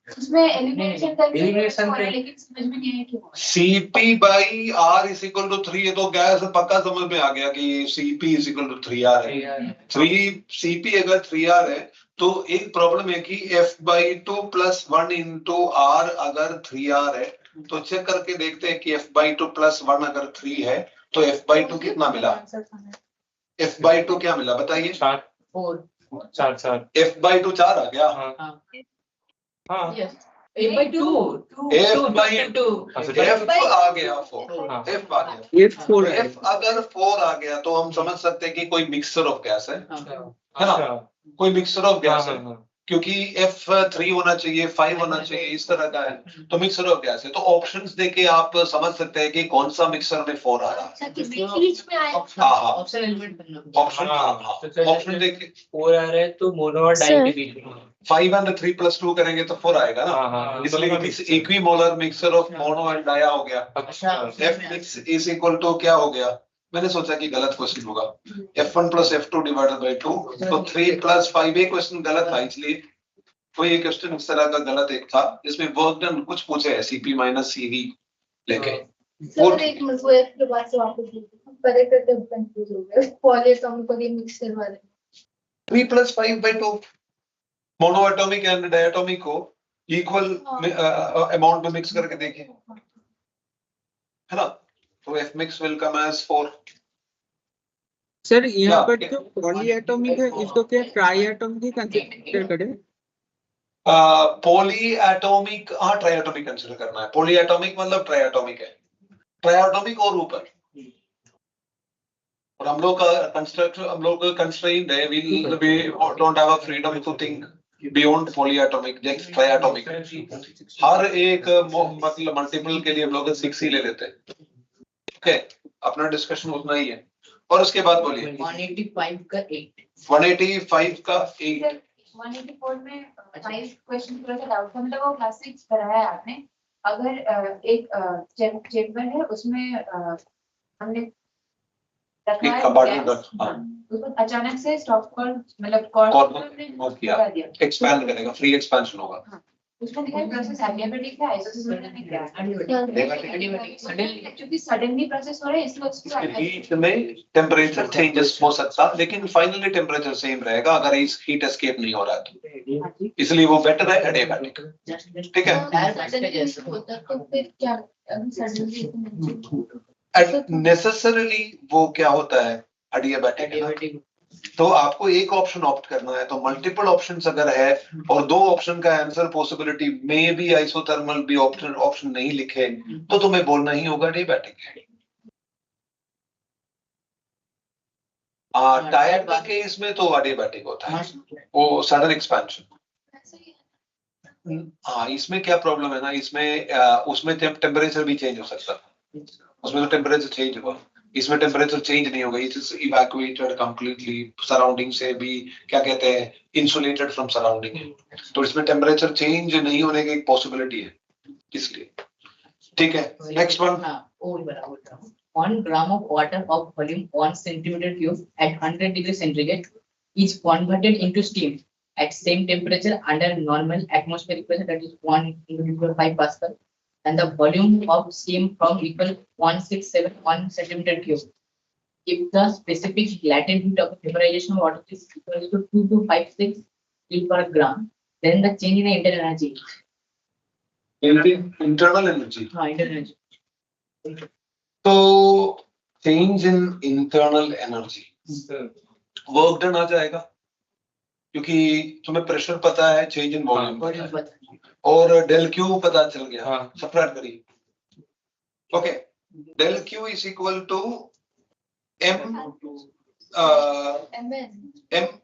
उसमें एलिमिनेशन करके Elimination और पे- लेकिन समझ में नहीं आया क्यों CP by R is equal to 3 ये तो गैस पक्का समझ में आ गया कि CP is equal to 3R है 3 CP अगर 3R है तो एक प्रॉब्लम है कि F by 2 plus 1 into R अगर 3R है तो चेक करके देखते हैं कि F by 2 plus 1 अगर 3 है तो F by 2 कितना मिला F/2 क्या मिला बताइए? 4 4 4 F/2 4 आ गया। हाँ yes A/2 F/2 अच्छा, F आ गया 4, हाँ। F आ गया। ये 4 है। F अगर 4 आ गया तो हम समझ सकते हैं कि कोई मिक्सचर ऑफ गैस है ना? अच्छा, कोई मिक्सचर ऑफ गैस है, हाँ। क्योंकि F3 होना चाहिए, 5 होना चाहिए, इस तरह का है, तो मिक्सचर ऑफ गैस है। तो ऑप्शंस देके आप समझ सकते हैं कि कौन सा मिक्सचर में 4 आ रहा है। अच्छा कि बीच में आया हाँ। ऑप्शन एलिमेंट बनना ऑप्शन ऑप्शन देखे 4 आ रहा है तो मोनो और डाई के बीच में 5 and 3 + 2 करेंगे तो 4 आएगा ना? हाँ। इसलिए equimolar mixture of mono and dia हो गया। अच्छा F mix is equal to क्या हो गया? मैंने सोचा कि गलत क्वेश्चन होगा। F1 + F2 डिवाइडेड बाय 2, तो 3 + 5 ये क्वेश्चन गलत था, इसलिए कोई एक क्वेश्चन इस तरह का गलत एक था जिसमें वर्क डन कुछ पूछे है CP - CV लेके। सर एक मुझको एक के बाद से वापस लीजिए पहले करते कंफ्यूज हो गए पॉलीएटॉमिक और ये मिक्सचर वाले 3 + 5/2 मोनो एटॉमिक एंड डायटोमिक को इक्वल अमाउंट में मिक्स करके देखें, है ना? तो F mix will come as 4। Sir यहाँ क्या? पर जो पॉलीएटॉमिक है इसको क्या ट्राईएटॉमिक कंसीडर करें? पॉली एटॉमिक, हाँ ट्राइएटॉमिक कंसिडर करना है। पॉली एटॉमिक मतलब ट्राइएटॉमिक है, ट्राइएटॉमिक और ऊपर। और हम लोग का कंस्ट्रेंट है, we don't have a freedom to think beyond polyatomic, just triatomic। हर एक मतलब मल्टीपल के लिए हम लोग 6 ही ले लेते हैं। ओके, अपना डिस्कशन उतना ही है। और उसके बाद बोलिए 185 का 8 185 का 8 184 में 5 क्वेश्चन थोड़ा सा डाउट था, मतलब वो क्लास 6 कराया है आपने। अगर एक चेम्बर है उसमें हमने रखा एक है कंपार्टमेंट गैस, हाँ उसमें अचानक से स्टॉप कॉर्ड मतलब कॉर्नर ऑफ किया, लगा दिया, एक्सपैंड करेगा, फ्री एक्सपेंशन होगा। उसमें क्या प्रोसेस एडियाबेटिक है, आइसोसेलेस में क्या है? क्योंकि सडनली प्रोसेस हो रहा है इसलिए उसको हीट में टेम्परेचर चेंजेस हो सकता, लेकिन फाइनली टेम्परेचर सेम रहेगा अगर इस हीट एस्केप नहीं हो रहा है तो, इसलिए वो बेटर है एडियाबेटिक। ठीक है, तो फिर क्या सडनली नेसेसरीली वो क्या होता है एडियाबेटिक। तो आपको एक ऑप्शन ऑप्ट करना है, तो मल्टीपल ऑप्शंस अगर है और 2 ऑप्शन का आंसर पॉसिबिलिटी में भी आइसोथर्मल भी ऑप्शन नहीं लिखे तो तुम्हें बोलना ही होगा एडियाबेटिक है। टायर का केस में तो एडियाबेटिक होता है, वो सडन एक्सपेंशन। हाँ, इसमें क्या प्रॉब्लम है ना, इसमें उसमें टेम्परेचर भी चेंज हो सकता है, उसमें तो टेम्परेचर चेंज हुआ, इसमें टेम्परेचर चेंज नहीं होगा, it is evacuated completely surrounding से भी, क्या कहते हैं, इंसुलेटेड फ्रॉम सराउंडिंग, तो इसमें टेम्परेचर चेंज नहीं होने की एक पॉसिबिलिटी है, इसलिए। ठीक है, next one. 1 gram of water of volume 1 centimeter cube at 100 degrees centigrade is converted into steam at same temperature under normal atmospheric pressure, that is 1 × 5 Pascal, and the volume of steam from equal 1671 centimeter cube. If the specific latent heat of vaporization of water is equal to 2256 joule per gram, then the change in the internal energy. Internal energy, Internal energy. तो change in internal energy work done आ जाएगा, क्योंकि तुम्हें pressure पता है, change in volume और del Q पता चल गया, सबट्रैक्ट करिए। Okay, del Q is equal to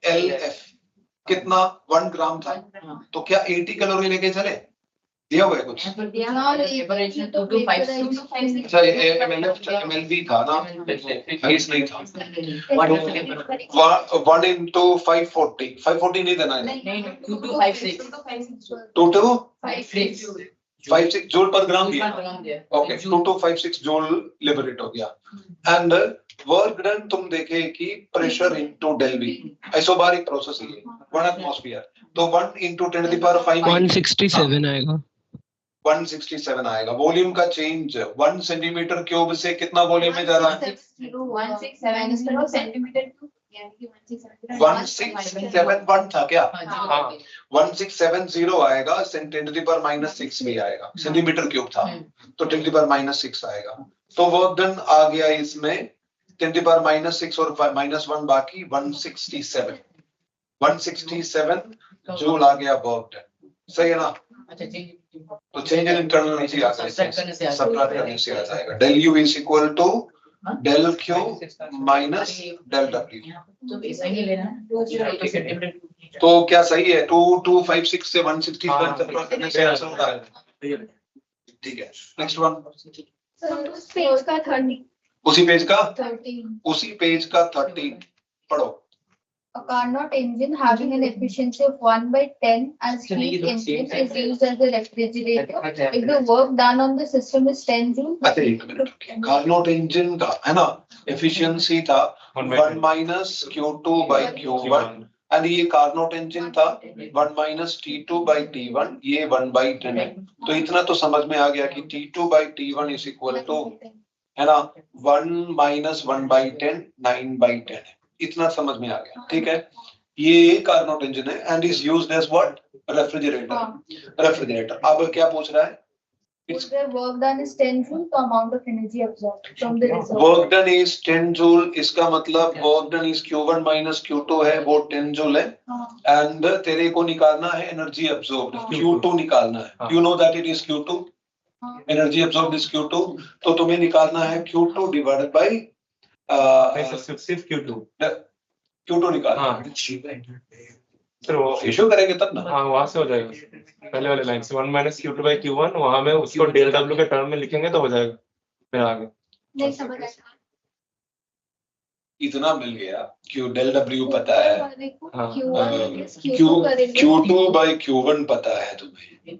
MLF, कितना 1 ग्राम था, तो क्या 80 कैलोरी लेके चले, दिया हुआ है कुछ? अच्छा, MLV था ना, हाइस नहीं था। 1 into 540, 540 नहीं देना है, 2256 जूल पर ग्राम दिया। ओके, 2256 जूल लिबरेट हो गया। एंड वर्क डन तुम देखे कि pressure into del V, isobaric process है, 1 एटमॉस्फेयर, तो 1 into 10⁵ 167 आएगा, 167 आएगा। वॉल्यूम का चेंज 1 सेंटीमीटर क्यूब से कितना वॉल्यूम में जा रहा है? 1671 सेंटीमीटर क्यूब, यानी कि 1671 था क्या? हाँ, 1670 आएगा, 10⁻⁻6 भी आएगा, सेंटीमीटर क्यूब था तो 10⁻⁻6 आएगा। तो वर्क डन आ गया इसमें 10⁻⁻6 और -1 बाकी 167 जूल आ गया वर्क डन। सही है ना? अच्छा चेंज तो चेंज इन इंटरनल एनर्जी आ Subtract करने से आ जाएगा। सब्ट्रैक्ट करने से आ जाएगा। del U is equal to del Q minus del W। तो ऐसा ही लेना है। तो क्या सही है? 2256 से 167 सब्ट्रैक्ट करने से आंसर होता है। ठीक है, नेक्स्ट वन। पेज का 30. उसी पेज का 13. पढ़ो। A Carnot engine having an efficiency of 1/10 as heat engine is used as a refrigerator. If the work done on the system is 10 joules. अच्छा एक मिनट, कार्नोट इंजन का है ना efficiency था 1 minus Q2 by Q1 and ये Carnot engine था 1 minus T2 by T1, ये 1/10 है। तो इतना तो समझ में आ गया कि T2 by T1 is equal to है ना 1 माइनस 1/10 9/10 है। इतना समझ में आ गया। ठीक है, ये कार्नोट इंजन है and is used as what refrigerator. अब क्या पूछ रहा है? If the work done is 10 joule, the amount of energy absorbed from the reservoir. Work done is 10 joule, इसका मतलब work done is Q1 minus Q2 है, वो 10 जूल है एंड तेरे को निकालना है एनर्जी अब्सॉर्ब्ड Q2 निकालना है। You know that it is Q2, energy absorbed is Q2, तो तुम्हें निकालना है Q2 डिवाइडेड बाय सिर्फ Q2 निकालना हाँ सर वो इशू करेंगे तब ना। हाँ वहां से हो जाएगा पहले वाले लाइन से 1 माइनस Q2 by Q1 वहां में उसको डेल W के टर्म में लिखेंगे तो हो जाएगा। फिर आगे नहीं समझ आया. इतना मिल गया, Q del W पता है, हाँ Q2 by Q1 पता है तुम्हें।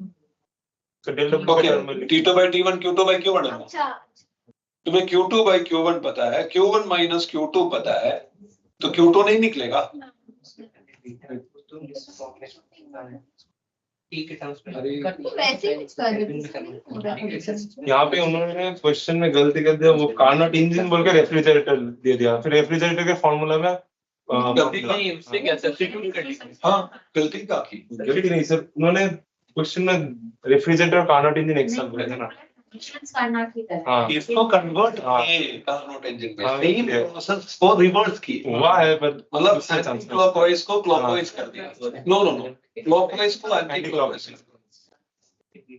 तो डेल W के टर्म में T2 by T1 Q2 by Q1 है ना? अच्छा. तुम्हें Q2 by Q1 पता है, Q1 माइनस Q2 पता है, तो Q2 नहीं निकलेगा। वैसे कुछ कर रहे यहाँ पे उन्होंने क्वेश्चन में गलती कर दिया, वो कार्नोट इंजन बोल के रेफ्रिजरेटर दे दिया, फिर रेफ्रिजरेटर के फॉर्मूला में नहीं उससे क्या सब्स्टिट्यूट कर दी। हाँ गलती का की। गलती नहीं सर, उन्होंने क्वेश्चन में रेफ्रिजरेटर और कार्नोट इंजन एक साथ बोले थे ना। हाँ इसको कन्वर्ट किए कार्नोट इंजन में, सेम प्रोसेस को रिवर्स किए हुआ है पर मतलब क्लॉकवाइज को क्लॉकवाइज कर दिया। नो नो नो, क्लॉकवाइज को एंटी क्लॉकवाइज।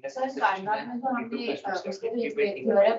सर कार्नोट में तो हमने उसके लिए थ्योरम